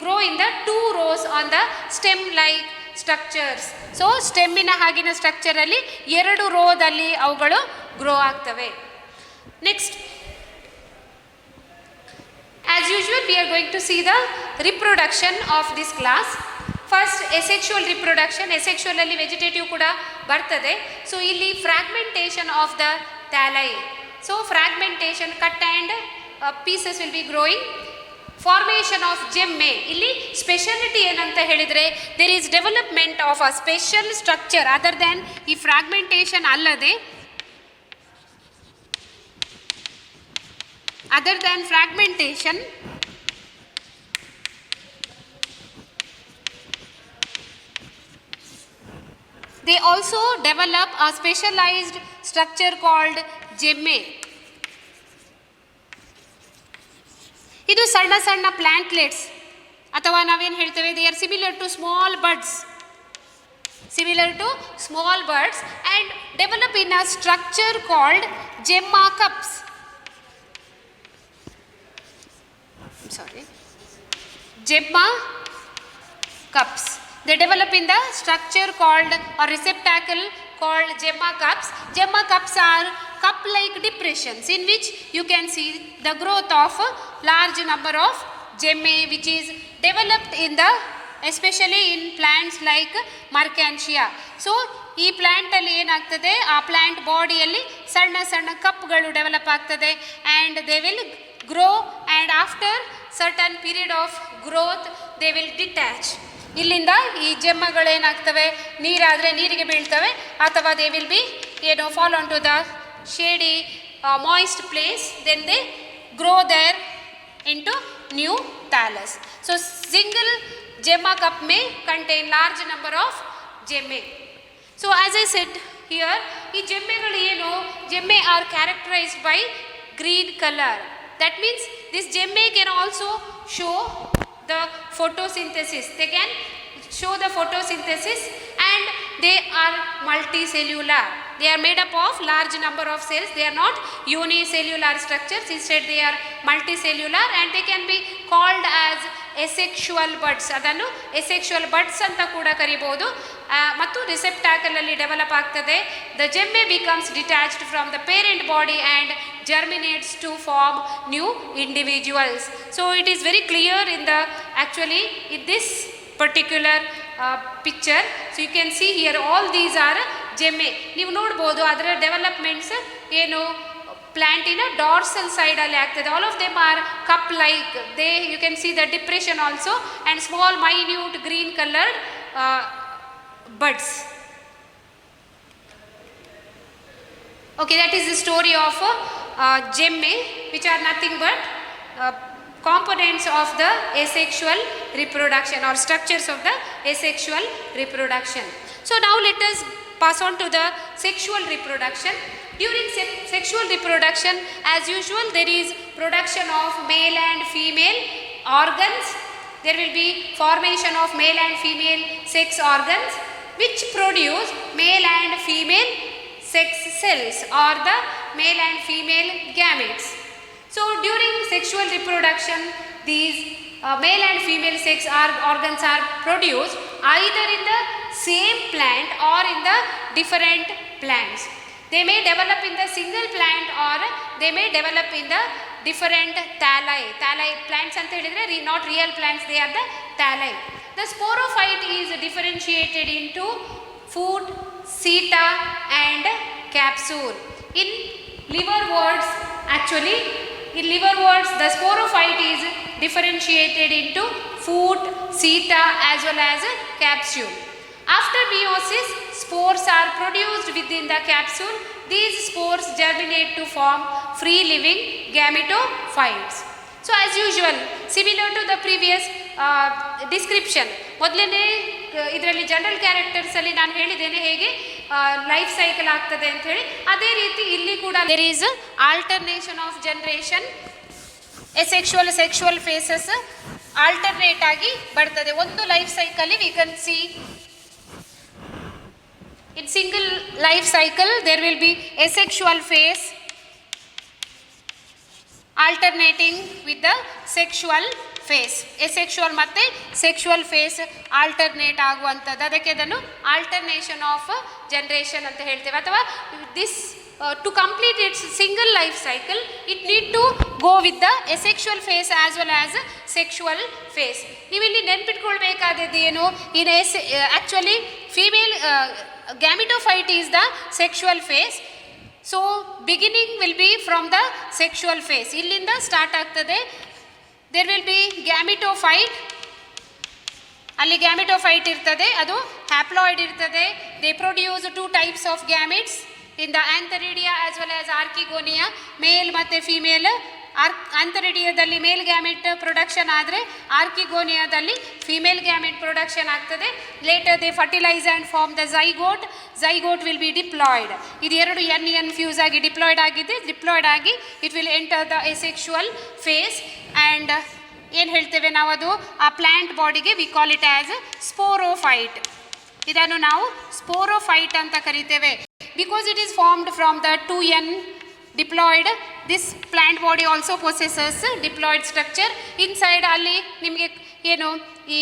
grow in the 2 rows on the stem like structures. So ಸ್ಟೆಮ್ಮಿನ ಹಾಗಿನ ಸ್ಟ್ರಕ್ಚರಲ್ಲಿ 2 ರೋದಲ್ಲಿ ಅವುಗಳು ಗ್ರೋ ಆಗ್ತವೆ. Next, as usual we are going to C the reproduction of this class. First asexual reproduction. ಎಸೆಕ್ಷುವಲಲ್ಲಿ vegetative ಕೂಡ ಬರ್ತದೆ. So ಇಲ್ಲಿ fragmentation of the ಥ್ಯಾಲೈ. So fragmentation, cut and pieces will be growing. Formation of gemme. ಇಲ್ಲಿ speciality ಏನಂತ ಹೇಳಿದರೆ there is development of a special structure other than ಈ fragmentation ಅಲ್ಲದೆ, other than fragmentation they also develop a specialized structure called gemme. ಇದು ಸಣ್ಣ ಸಣ್ಣ ಪ್ಲ್ಯಾಂಟ್ಲೆಟ್ಸ್ ಅಥವಾ ನಾವೇನು ಹೇಳ್ತೇವೆ they are similar to small birds, similar to small birds and develop in a structure called gemma cups. Sorry, gemma cups. They develop in the structure called or receptacle called gemma cups. Gemma cups are cup-like depressions in which you can see the growth of a large number of gemmae which is developed in the especially in plants like Mercantia. So ಈ ಪ್ಲ್ಯಾಂಟಲ್ಲಿ ಏನಾಗ್ತದೆ, ಆ plant ಬಾಡಿಯಲ್ಲಿ ಸಣ್ಣ ಸಣ್ಣ ಕಪ್ಗಳು develop ಆಗ್ತದೆ and they will grow and after certain period of growth they will detach. ಇಲ್ಲಿಂದ ಈ ಜೆಮ್ಮಗಳೇನಾಗ್ತವೆ, ನೀರಾದರೆ ನೀರಿಗೆ ಬೀಳ್ತವೆ ಅಥವಾ ದೇ ವಿಲ್ ಬಿ ಏನು fall on to the shady moist place, then they grow there into new thallus. So single gemma cup may contain large number of gemmae. So as I said here, ಈ ಜೆಮ್ಮೆಗಳು ಏನು, gemmae are characterised by green color. That means this gemme can also show the photosynthesis. They can show the photosynthesis and they are multicellular. They are made up of large number of cells. They are not unicellular structures. Instead they are multicellular and they can be called as asexual buds. ಅದನ್ನು asexual buds ಅಂತ ಕೂಡ ಕರಿಬಹುದು. ಮತ್ತು ರಿಸೆಪ್ಟಾಕಲ್ ಅಲ್ಲಿ develop ಆಗ್ತದೆ. The gemme becomes detached from the parent body and germinates to form new individuals. So it is very clear in the actually in this particular picture. So you can see here all these are gemme. ನೀವು ನೋಡ್ಬೋದು ಅದರ developments ಏನು ಪ್ಲ್ಯಾಂಟಿನ dorsal ಸೈಡಲ್ಲಿ ಆಗ್ತದೆ. All of them are cup like. They you can see the depression also and small minute green coloured buds. Okay, that is the story of gemme, which are nothing but components of the asexual reproduction or structures of the asexual reproduction. So now let us pass on to the sexual reproduction. During sexual reproduction, as usual, there is production of male and female organs. There will be formation of male and female sex organs which produce male and female sex cells or the male and female gametes. So during sexual reproduction, these male and female sex organs are produced either in the same plant or in the different plants. They may develop in the single plant or they may develop in the different thalli. Thalli plants anta helidre not real plants, they are the thalli. The sporophyte is differentiated into foot, seta and capsule. In liverworts, actually in liverworts the sporophyte is differentiated into foot, seta as well as capsule. After meiosis, spores are produced within the capsule. These spores germinate to form free living gametophytes. So as usual, similar to the previous description, ಮೊದಲನೇ ಇದರಲ್ಲಿ general characters ಅಲ್ಲಿ ನಾನು ಹೇಳಿದ್ದೇನೆ ಹೇಗೆ life cycle ಆಗ್ತದೆ ಅಂತ ಹೇಳಿ, ಅದೇ ರೀತಿ ಇಲ್ಲಿ ಕೂಡ there is alternation of generation. Sexual phases alternate ಆಗಿ ಬರ್ತದೆ. ಒಂದು life cycle we can see in single life cycle there will be asexual phase alternating with the sexual phase. asexual ಮತ್ತೆ sexual phase alternate ಆಗುವಂಥದ್ದು, ಅದಕ್ಕೆ ಅದನ್ನು alternation of generation ಅಂತ ಹೇಳ್ತೇವೆ. ಅಥವಾ this to complete its single life cycle it need to go with the asexual phase as well as sexual phase. ನೀವಿಲ್ಲಿ ನೆನಪಿಟ್ಕೊಳ್ಬೇಕಾದದ್ದು ಏನು, in actually female gametophyte is the sexual phase. So beginning will be from the sexual phase. illinda start ಆಗ್ತದೆ. there will be gametophyte, ಅಲ್ಲಿ gametophyte ಇರ್ತದೆ, ಅದು haploid ಇರ್ತದೆ. they produce two types of gametes in the antheridia as well as archegonia. male ಮತ್ತೆ female. ಆಂಥರಿಡಿಯಾದಲ್ಲಿ male gamete production ಆದರೆ ಆರ್ಕಿಗೋನಿಯಾದಲ್ಲಿ female gamete production ಆಗ್ತದೆ. Later they fertilise and form the zygote will be diploid. ಇದು ಎರಡು n fuse ಆಗಿ diploid ಆಗಿ it will enter the asexual phase. And ಏನು ಹೇಳ್ತೇವೆ ನಾವು, ಅದು ಆ ಪ್ಲ್ಯಾಂಟ್ ಬಾಡಿಗೆ we call it as sporophyte. ಇದನ್ನು ನಾವು ಸ್ಪೋರೋಫೈಟ್ ಅಂತ ಕರಿತೇವೆ. Because it is formed from the 2n diploid. this plant body also possesses diploid structure. inside ಅಲ್ಲಿ ನಿಮಗೆ ಏನು ಈ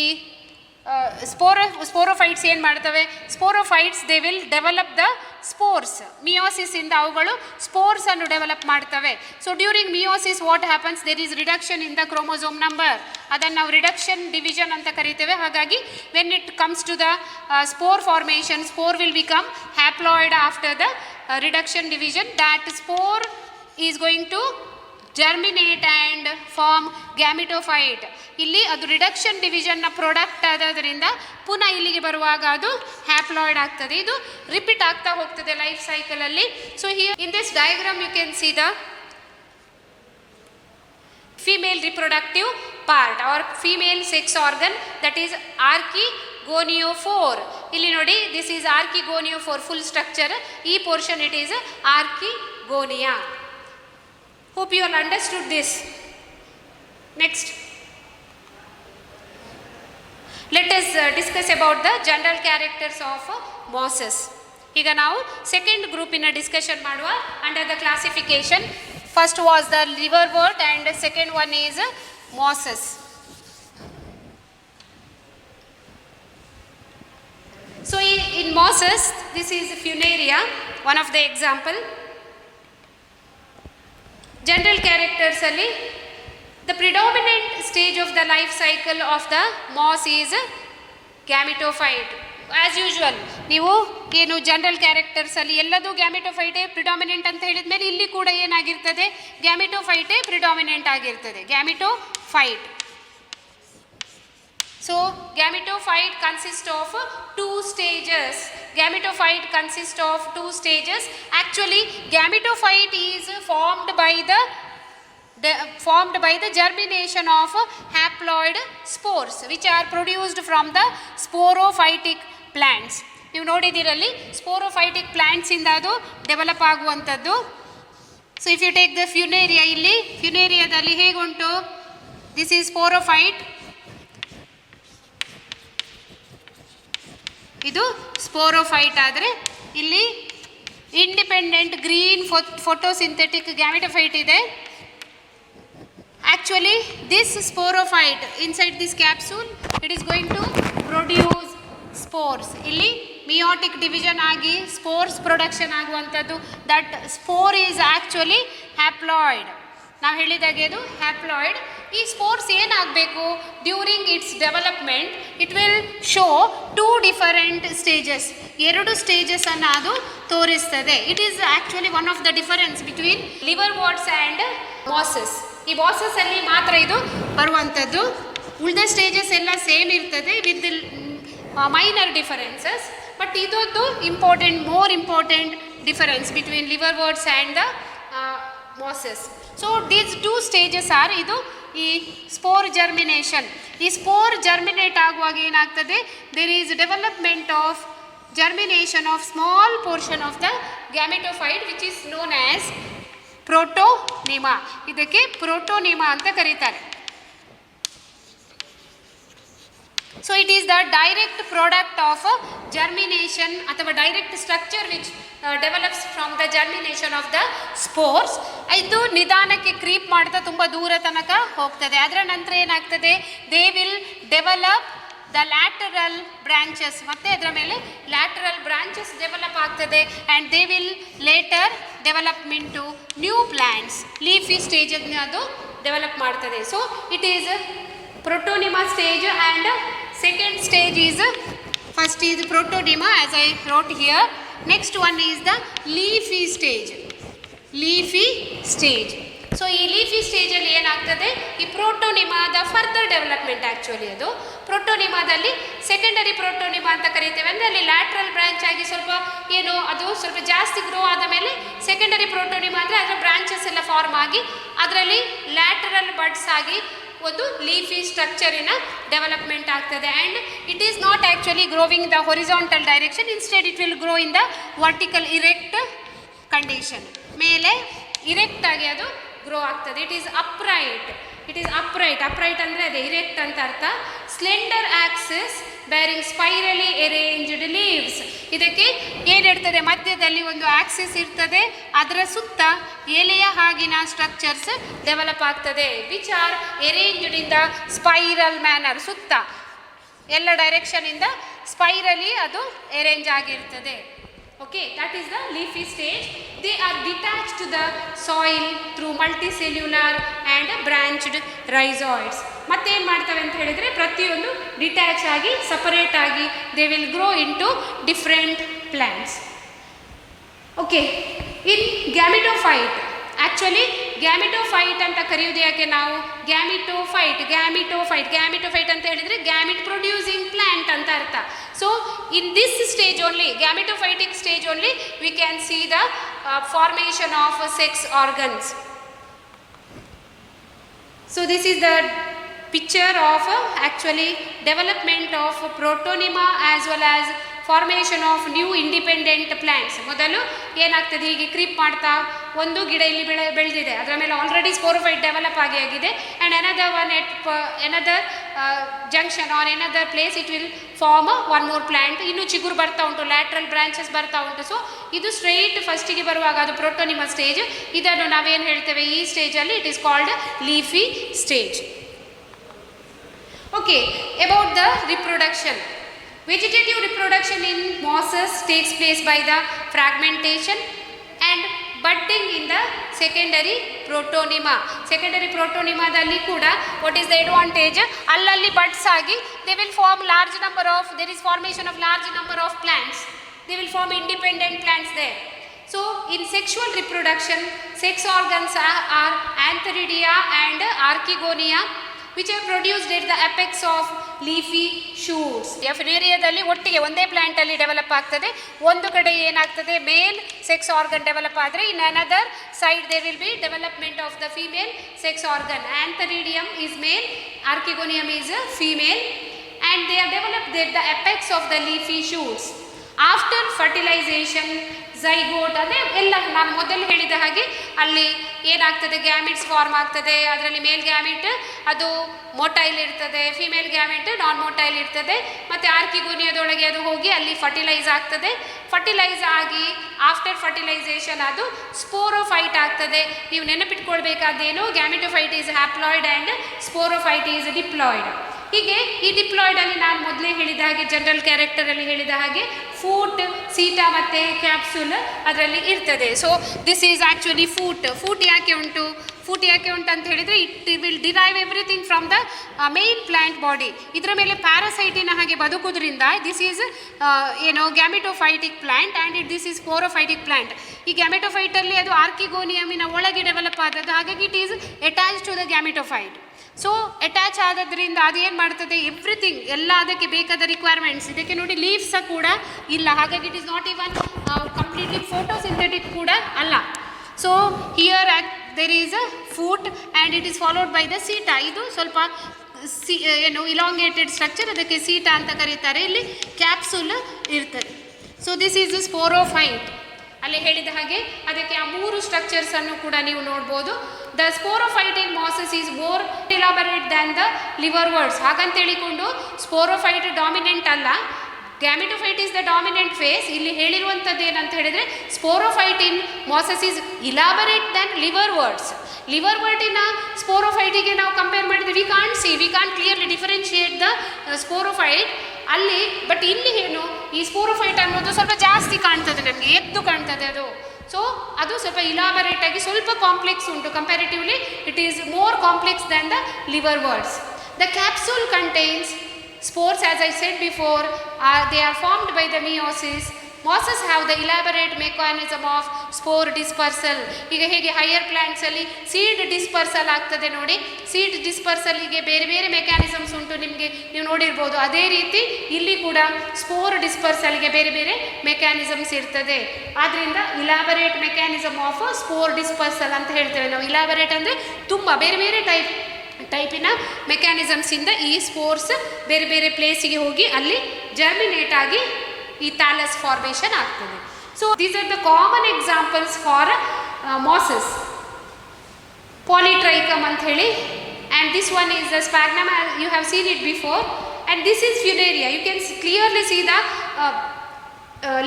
ಸ್ಪೋರೋಫೈಟ್ಸ್ ಏನು ಮಾಡ್ತವೆ, sporophytes they will develop the spores. Meiosis ಇಂದ ಅವುಗಳು ಸ್ಪೋರ್ಸ್ ಅನ್ನು ಡೆವಲಪ್ ಮಾಡ್ತವೆ. So during meiosis what happens, there is reduction in the chromosome number. ಅದನ್ನು ನಾವು ರಿಡಕ್ಷನ್ ಡಿವಿಷನ್ ಅಂತ ಕರಿತೇವೆ. ಹಾಗಾಗಿ when it comes to the spore formation, spore will become haploid after the reduction division. that spore is going to germinate and form gametophyte. ಇಲ್ಲಿ ಅದು reduction ಡಿವಿಷನ್ನ product ಆಗೋದ್ರಿಂದ ಪುನಃ ಇಲ್ಲಿಗೆ ಬರುವಾಗ ಅದು ಹ್ಯಾಪ್ಲಾಯ್ಡ್ ಆಗ್ತದೆ. ಇದು ರಿಪೀಟ್ ಆಗ್ತಾ ಹೋಗ್ತದೆ ಲೈಫ್ ಸೈಕಲಲ್ಲಿ. So here in this diagram you can see the female reproductive part or female sex organ, that is archegoniophore. ಇಲ್ಲಿ ನೋಡಿ, this is archegoniophore full structure. ಈ portion it is archegonia. Hope you all understood this. Next, let us discuss about the general characters of mosses. ಈಗ ನಾವು second ಗ್ರೂಪಿನ discussion ಮಾಡುವ under the classification. First was the liverwort and the second one is mosses. So in mosses, this is Funaria, one of the example. General characters alli, the predominant stage of the life cycle of the moss is gametophyte. As usual ನೀವು ಏನು general ಕ್ಯಾರೆಕ್ಟರ್ಸಲ್ಲಿ ಎಲ್ಲದೂ ಗ್ಯಾಮೆಟೋಫೈಟೇ predominant ಅಂತ ಹೇಳಿದ ಮೇಲೆ ಇಲ್ಲಿ ಕೂಡ ಏನಾಗಿರ್ತದೆ, ಗ್ಯಾಮೆಟೋಫೈಟೇ predominant ಆಗಿರ್ತದೆ, gametophyte. So gametophyte consists of two stages. Gametophyte consists of two stages. Actually, gametophyte is formed by the germination of haploid spores which are produced from the sporophytic plants. ನೀವು ನೋಡಿದಿರಲ್ಲಿ sporophytic plants ಇಂದ ಅದು develop ಆಗುವಂಥದ್ದು. So if you take the Funaria, ಇಲ್ಲಿ ಫ್ಯುನೇರಿಯಾದಲ್ಲಿ ಹೇಗುಂಟು, this is sporophyte, ಇದು sporophyte. ಆದರೆ ಇಲ್ಲಿ ಇಂಡಿಪೆಂಡೆಂಟ್ ಗ್ರೀನ್ ಫೋಟೋಸಿಂಥೆಟಿಕ್ ಗ್ಯಾಮಿಟೋಫೈಟ್ ಇದೆ. Actually this sporophyte inside this capsule it is going to produce spores. ಇಲ್ಲಿ ಮಿಯೋಟಿಕ್ ಡಿವಿಷನ್ ಆಗಿ ಸ್ಪೋರ್ಸ್ ಪ್ರೊಡಕ್ಷನ್ ಆಗುವಂಥದ್ದು. That spore is actually haploid. ನಾವು ಹೇಳಿದಾಗೆ ಅದು ಹ್ಯಾಪ್ಲಾಯ್ಡ್. ಈ ಸ್ಪೋರ್ಸ್ ಏನಾಗಬೇಕು during its development it will show 2 different stages. 2 ಸ್ಟೇಜಸನ್ನು ಅದು ತೋರಿಸ್ತದೆ. It is actually one of the difference between liverworts and mosses. ಈ ಮಾಸಸ್ಸಲ್ಲಿ ಮಾತ್ರ ಇದು ಬರುವಂಥದ್ದು. ಉಳಿದ ಸ್ಟೇಜಸ್ ಎಲ್ಲ ಸೇಮ್ ಇರ್ತದೆ ವಿತ್ ಮೈನರ್ ಡಿಫರೆನ್ಸಸ್. ಬಟ್ ಇದೊಂದು more important difference between liverworts and the mosses. So these 2 stages are ಇದು ಈ ಸ್ಪೋರ್ ಜರ್ಮಿನೇಷನ್. ಈ ಸ್ಪೋರ್ ಜರ್ಮಿನೇಟ್ ಆಗುವಾಗ ಏನಾಗ್ತದೆ there is development of germination of small portion of the gametophyte which is known as protonema. ಇದಕ್ಕೆ protonema ಅಂತ ಕರೀತಾರೆ. So it is the direct product of germination ಅಥವಾ direct structure which develops from the germination of the spores. ಇದು ನಿಧಾನಕ್ಕೆ creep ಮಾಡ್ತಾ ತುಂಬ ದೂರ ತನಕ ಹೋಗ್ತದೆ. ಅದರ ನಂತರ ಏನಾಗ್ತದೆ they will develop the lateral branches. ಮತ್ತು ಅದರ ಮೇಲೆ ಲ್ಯಾಟರಲ್ ಬ್ರಾಂಚಸ್ ಡೆವಲಪ್ ಆಗ್ತದೆ and they will later development to new plants. Leafy ಸ್ಟೇಜನ್ನು ಅದು ಡೆವಲಪ್ ಮಾಡ್ತದೆ. So it is protonema stage and second stage is first is protonema as I wrote here. Next one is the leafy stage. Leafy stage. So ಈ ಲೀಫಿ ಸ್ಟೇಜಲ್ಲಿ ಏನಾಗ್ತದೆ ಈ ಪ್ರೋಟೋನಿಮಾದ further development. Actually ಅದು ಪ್ರೋಟೋನಿಮಾದಲ್ಲಿ secondary ಪ್ರೋಟೋನಿಮಾ ಅಂತ ಕರಿತೇವೆ. ಅಂದರೆ ಅಲ್ಲಿ ಲ್ಯಾಟ್ರಲ್ ಬ್ರಾಂಚ್ ಆಗಿ ಸ್ವಲ್ಪ ಏನು ಅದು ಸ್ವಲ್ಪ ಜಾಸ್ತಿ ಗ್ರೋ ಆದ ಮೇಲೆ ಸೆಕೆಂಡರಿ ಪ್ರೋಟೋನಿಮಾ ಅಂದರೆ ಅದರ ಬ್ರಾಂಚಸ್ ಎಲ್ಲ ಫಾರ್ಮ್ ಆಗಿ ಅದರಲ್ಲಿ ಲ್ಯಾಟರಲ್ ಬಡ್ಸ್ ಆಗಿ ಒಂದು ಲೀಫಿ ಸ್ಟ್ರಕ್ಚರಿನ ಡೆವಲಪ್ಮೆಂಟ್ ಆಗ್ತದೆ. And it is not actually growing the horizontal direction. Instead it will grow in the vertical erect condition. ಮೇಲೆ ಇರೆಕ್ಟ್ ಆಗಿ ಅದು ಗ್ರೋ ಆಗ್ತದೆ. It is upright. ಅಪ್ರೈಟ್ ಅಂದರೆ ಅದೇ ಇರೆಕ್ಟ್ ಅಂತ ಅರ್ಥ. Slender axis bearing spirally arranged leaves. ಇದಕ್ಕೆ ಏನಿರ್ತದೆ ಮಧ್ಯದಲ್ಲಿ ಒಂದು ಆಕ್ಸಿಸ್ ಇರ್ತದೆ. ಅದರ ಸುತ್ತ ಎಲೆಯ ಹಾಗಿನ ಸ್ಟ್ರಕ್ಚರ್ಸ್ ಡೆವಲಪ್ ಆಗ್ತದೆ which are arranged in the spiral manner. ಸುತ್ತ ಎಲ್ಲ ಡೈರೆಕ್ಷನಿಂದ ಸ್ಪೈರಲಿ ಅದು ಅರೇಂಜ್ ಆಗಿರ್ತದೆ. Okay, that is the leafy stage. They are detached to the soil through multicellular and branched rhizoids. ಮತ್ತೆ ಏನು ಮಾಡ್ತವೆ ಅಂತ ಹೇಳಿದರೆ ಪ್ರತಿಯೊಂದು ಡಿಟ್ಯಾಚ್ ಆಗಿ ಸಪರೇಟ್ ಆಗಿ they will grow into different plants. Okay, in gametophyte actually gametophyte ಅಂತ ಕರೆಯೋದು ಯಾಕೆ ನಾವು ಗ್ಯಾಮಿಟೋಫೈಟ್ ಅಂತ ಹೇಳಿದರೆ ಗ್ಯಾಮಿಟ್ ಪ್ರೊಡ್ಯೂಸಿಂಗ್ ಪ್ಲ್ಯಾಂಟ್ ಅಂತ ಅರ್ಥ. So in this stage only gametophytic stage only we can see the formation of sex organs. So this is the picture of actually development of protonema as well as formation of new independent plants. ಮೊದಲು ಏನಾಗ್ತದೆ ಹೀಗೆ creep ಮಾಡ್ತಾ ಒಂದು ಗಿಡ ಇಲ್ಲಿ ಬೆಳೆದಿದೆ, ಅದರ ಮೇಲೆ ಆಲ್ರೆಡಿ ಸ್ಪೋರೋಫೈಟ್ ಡೆವಲಪ್ ಆಗಿದೆ. And another junction or another place it will form one more plant. ಇನ್ನು ಚಿಗುರು ಬರ್ತಾ ಉಂಟು, ಲ್ಯಾಟ್ರಲ್ ಬ್ರಾಂಚಸ್ ಬರ್ತಾ ಉಂಟು. ಸೊ ಇದು ಸ್ಟ್ರೈಟ್ ಫಸ್ಟಿಗೆ ಬರುವಾಗ ಅದು ಪ್ರೋಟೋನಿಮಾ ಸ್ಟೇಜ್. ಇದನ್ನು ನಾವೇನು ಹೇಳ್ತೇವೆ ಈ ಸ್ಟೇಜಲ್ಲಿ it is called leafy stage. Okay, about the reproduction. Vegetative reproduction in mosses takes place by the fragmentation and budding in the secondary protonema. Secondary protonema dalli kuda what is the advantage? Allalli buds agi they will form large number of, there is formation of large number of plants. They will form independent plants there. So in sexual reproduction, sex organs are antheridia and archegonia which are produced at the apex of leafy shoots. ಎಫಿನೇರಿಯಾದಲ್ಲಿ ಒಟ್ಟಿಗೆ ಒಂದೇ ಪ್ಲ್ಯಾಂಟಲ್ಲಿ develop ಆಗ್ತದೆ. ಒಂದು ಕಡೆ ಏನಾಗ್ತದೆ ಮೇಲ್ sex organ develop ಆದರೆ in another side there will be development of the female sex organ. Antheridium is male, archegonium is female and they are developed at the apex of the leafy shoots. After fertilization, zygote ಅದೇ ಎಲ್ಲ ನಾನು ಮೊದಲು ಹೇಳಿದ ಹಾಗೆ ಅಲ್ಲಿ ಏನಾಗ್ತದೆ, gametes form ಆಗ್ತದೆ. ಅದರಲ್ಲಿ ಮೇಲ್ ಗ್ಯಾಮಿಟ್ ಅದು ಮೊಟೈಲ್ ಇರ್ತದೆ, ಫಿಮೇಲ್ ಗ್ಯಾಮಿಟ್ ನಾನ್ ಮೊಟೈಲ್ ಇರ್ತದೆ. ಮತ್ತು ಆರ್ಕಿಗೋನಿಯದೊಳಗೆ ಅದು ಹೋಗಿ ಅಲ್ಲಿ ಫರ್ಟಿಲೈಸ್ ಆಗ್ತದೆ. ಫರ್ಟಿಲೈಸ್ ಆಗಿ ಆಫ್ಟರ್ ಫರ್ಟಿಲೈಸೇಷನ್ ಅದು ಸ್ಪೋರೋಫೈಟ್ ಆಗ್ತದೆ. ನೀವು ನೆನಪಿಟ್ಕೊಳ್ಬೇಕಾದ್ದೇನು, gametophyte is haploid and sporophyte is diploid. ಹೀಗೆ ಈ ಡಿಪ್ಲಾಯ್ಡಲ್ಲಿ ನಾನು ಮೊದಲೇ ಹೇಳಿದ ಹಾಗೆ ಜನರಲ್ ಕ್ಯಾರೆಕ್ಟರಲ್ಲಿ ಹೇಳಿದ ಹಾಗೆ ಫೂಟ್, ಸೀಟಾ ಮತ್ತು ಕ್ಯಾಪ್ಸುಲ್ ಅದರಲ್ಲಿ ಇರ್ತದೆ. So this is actually foot. Foot ಯಾಕೆ ಉಂಟು ಅಂತ ಹೇಳಿದರೆ it will derive everything from the main plant body. ಇದರ ಮೇಲೆ ಪ್ಯಾರಾಸೈಟಿನ ಹಾಗೆ ಬದುಕೋದ್ರಿಂದ this is gametophytic plant and this is sporophytic plant. ಈ ಗ್ಯಾಮಿಟೋಫೈಟಲ್ಲಿ ಅದು ಆರ್ಕಿಗೋನಿಯಮಿನ ಒಳಗೆ ಡೆವಲಪ್ ಆದದ್ದು, ಹಾಗಾಗಿ it is attach to the gametophyte. So attach ಆದದ್ರಿಂದ ಅದು ಏನು ಮಾಡ್ತದೆ, ಎವ್ರಿಥಿಂಗ್ ಎಲ್ಲ ಅದಕ್ಕೆ ಬೇಕಾದ ರಿಕ್ವೈರ್ಮೆಂಟ್ಸ್. ಇದಕ್ಕೆ ನೋಡಿ ಲೀವ್ಸ್ ಕೂಡ ಇಲ್ಲ, ಹಾಗಾಗಿ it is not even completely photosynthetic ಕೂಡ ಅಲ್ಲ. So here there is a foot and it is followed by the seta. ಇದು ಸ್ವಲ್ಪ ಇಲಾಂಗೇಟೆಡ್ ಸ್ಟ್ರಕ್ಚರ್, ಅದಕ್ಕೆ ಸೀಟಾ ಅಂತ ಕರೀತಾರೆ. ಇಲ್ಲಿ ಕ್ಯಾಪ್ಸುಲ್ ಇರ್ತದೆ. So this is sporophyte. ಅಲ್ಲಿ ಹೇಳಿದ ಹಾಗೆ ಅದಕ್ಕೆ ಆ 3 ಸ್ಟ್ರಕ್ಚರ್ಸನ್ನು ಕೂಡ ನೀವು ನೋಡ್ಬೋದು. The sporophyte in mosses is more elaborate than the liverworts. ಹಾಗಂತೇಳಿಕೊಂಡು ಸ್ಪೋರೋಫೈಟ್ ಡಾಮಿನೆಂಟ್ ಅಲ್ಲ, gametophyte is the dominant phase. ಇಲ್ಲಿ ಹೇಳಿರುವಂಥದ್ದು ಏನಂತ ಹೇಳಿದರೆ sporophyte in mosses is elaborate than liverworts. ಲಿವರ್ವರ್ಟಿನ ಸ್ಪೋರೋಫೈಟಿಗೆ ನಾವು ಕಂಪೇರ್ ಮಾಡಿದರೆ we can't clearly differentiate the sporophyte ಅಲ್ಲಿ. ಬಟ್ ಇಲ್ಲಿ ಏನು, ಈ ಸ್ಪೋರೋಫೈಟ್ ಅನ್ನೋದು ಸ್ವಲ್ಪ ಜಾಸ್ತಿ ಕಾಣ್ತದೆ, ನಮಗೆ ಎದ್ದು ಕಾಣ್ತದೆ ಅದು. ಸೊ ಅದು ಸ್ವಲ್ಪ ಇಲಾಬರೇಟ್ ಆಗಿ ಸ್ವಲ್ಪ ಕಾಂಪ್ಲೆಕ್ಸ್ ಉಂಟು. Comparatively it is more complex than the liverworts. The capsule contains spores, as I said before, they are formed by the meiosis. Mosses have the elaborate mechanism of spore dispersal. ಈಗ ಹೇಗೆ higher ಪ್ಲ್ಯಾಂಟ್ಸಲ್ಲಿ seed dispersal ಆಗ್ತದೆ ನೋಡಿ, seed ಡಿಸ್ಪರ್ಸಲ್ಲಿಗೆ ಬೇರೆ ಬೇರೆ mechanisms ಉಂಟು, ನಿಮಗೆ ನೀವು ನೋಡಿರ್ಬೋದು. ಅದೇ ರೀತಿ ಇಲ್ಲಿ ಕೂಡ ಸ್ಪೋರ್ ಡಿಸ್ಪರ್ಸಲ್ಗೆ ಬೇರೆ ಬೇರೆ ಮೆಕ್ಯಾನಿಸಮ್ಸ್ ಇರ್ತದೆ. ಆದ್ದರಿಂದ elaborate mechanism of spore dispersal ಅಂತ ಹೇಳ್ತೇವೆ ನಾವು. ಇಲಾಬರೇಟ್ ಅಂದರೆ ತುಂಬ ಬೇರೆ ಬೇರೆ ಟೈಪಿನ ಮೆಕ್ಯಾನಿಸಮ್ಸಿಂದ ಈ ಸ್ಪೋರ್ಸ್ ಬೇರೆ ಬೇರೆ ಪ್ಲೇಸಿಗೆ ಹೋಗಿ ಅಲ್ಲಿ ಜರ್ಮಿನೇಟ್ ಆಗಿ ಈ ಥ್ಯಾಲಸ್ ಫಾರ್ಮೇಷನ್ ಆಗ್ತದೆ. So these are the common examples for mosses. Polytrichum ಅಂತ ಹೇಳಿ, and this one is the Sphagnum. You have seen it before. And this is Funaria. You can clearly see the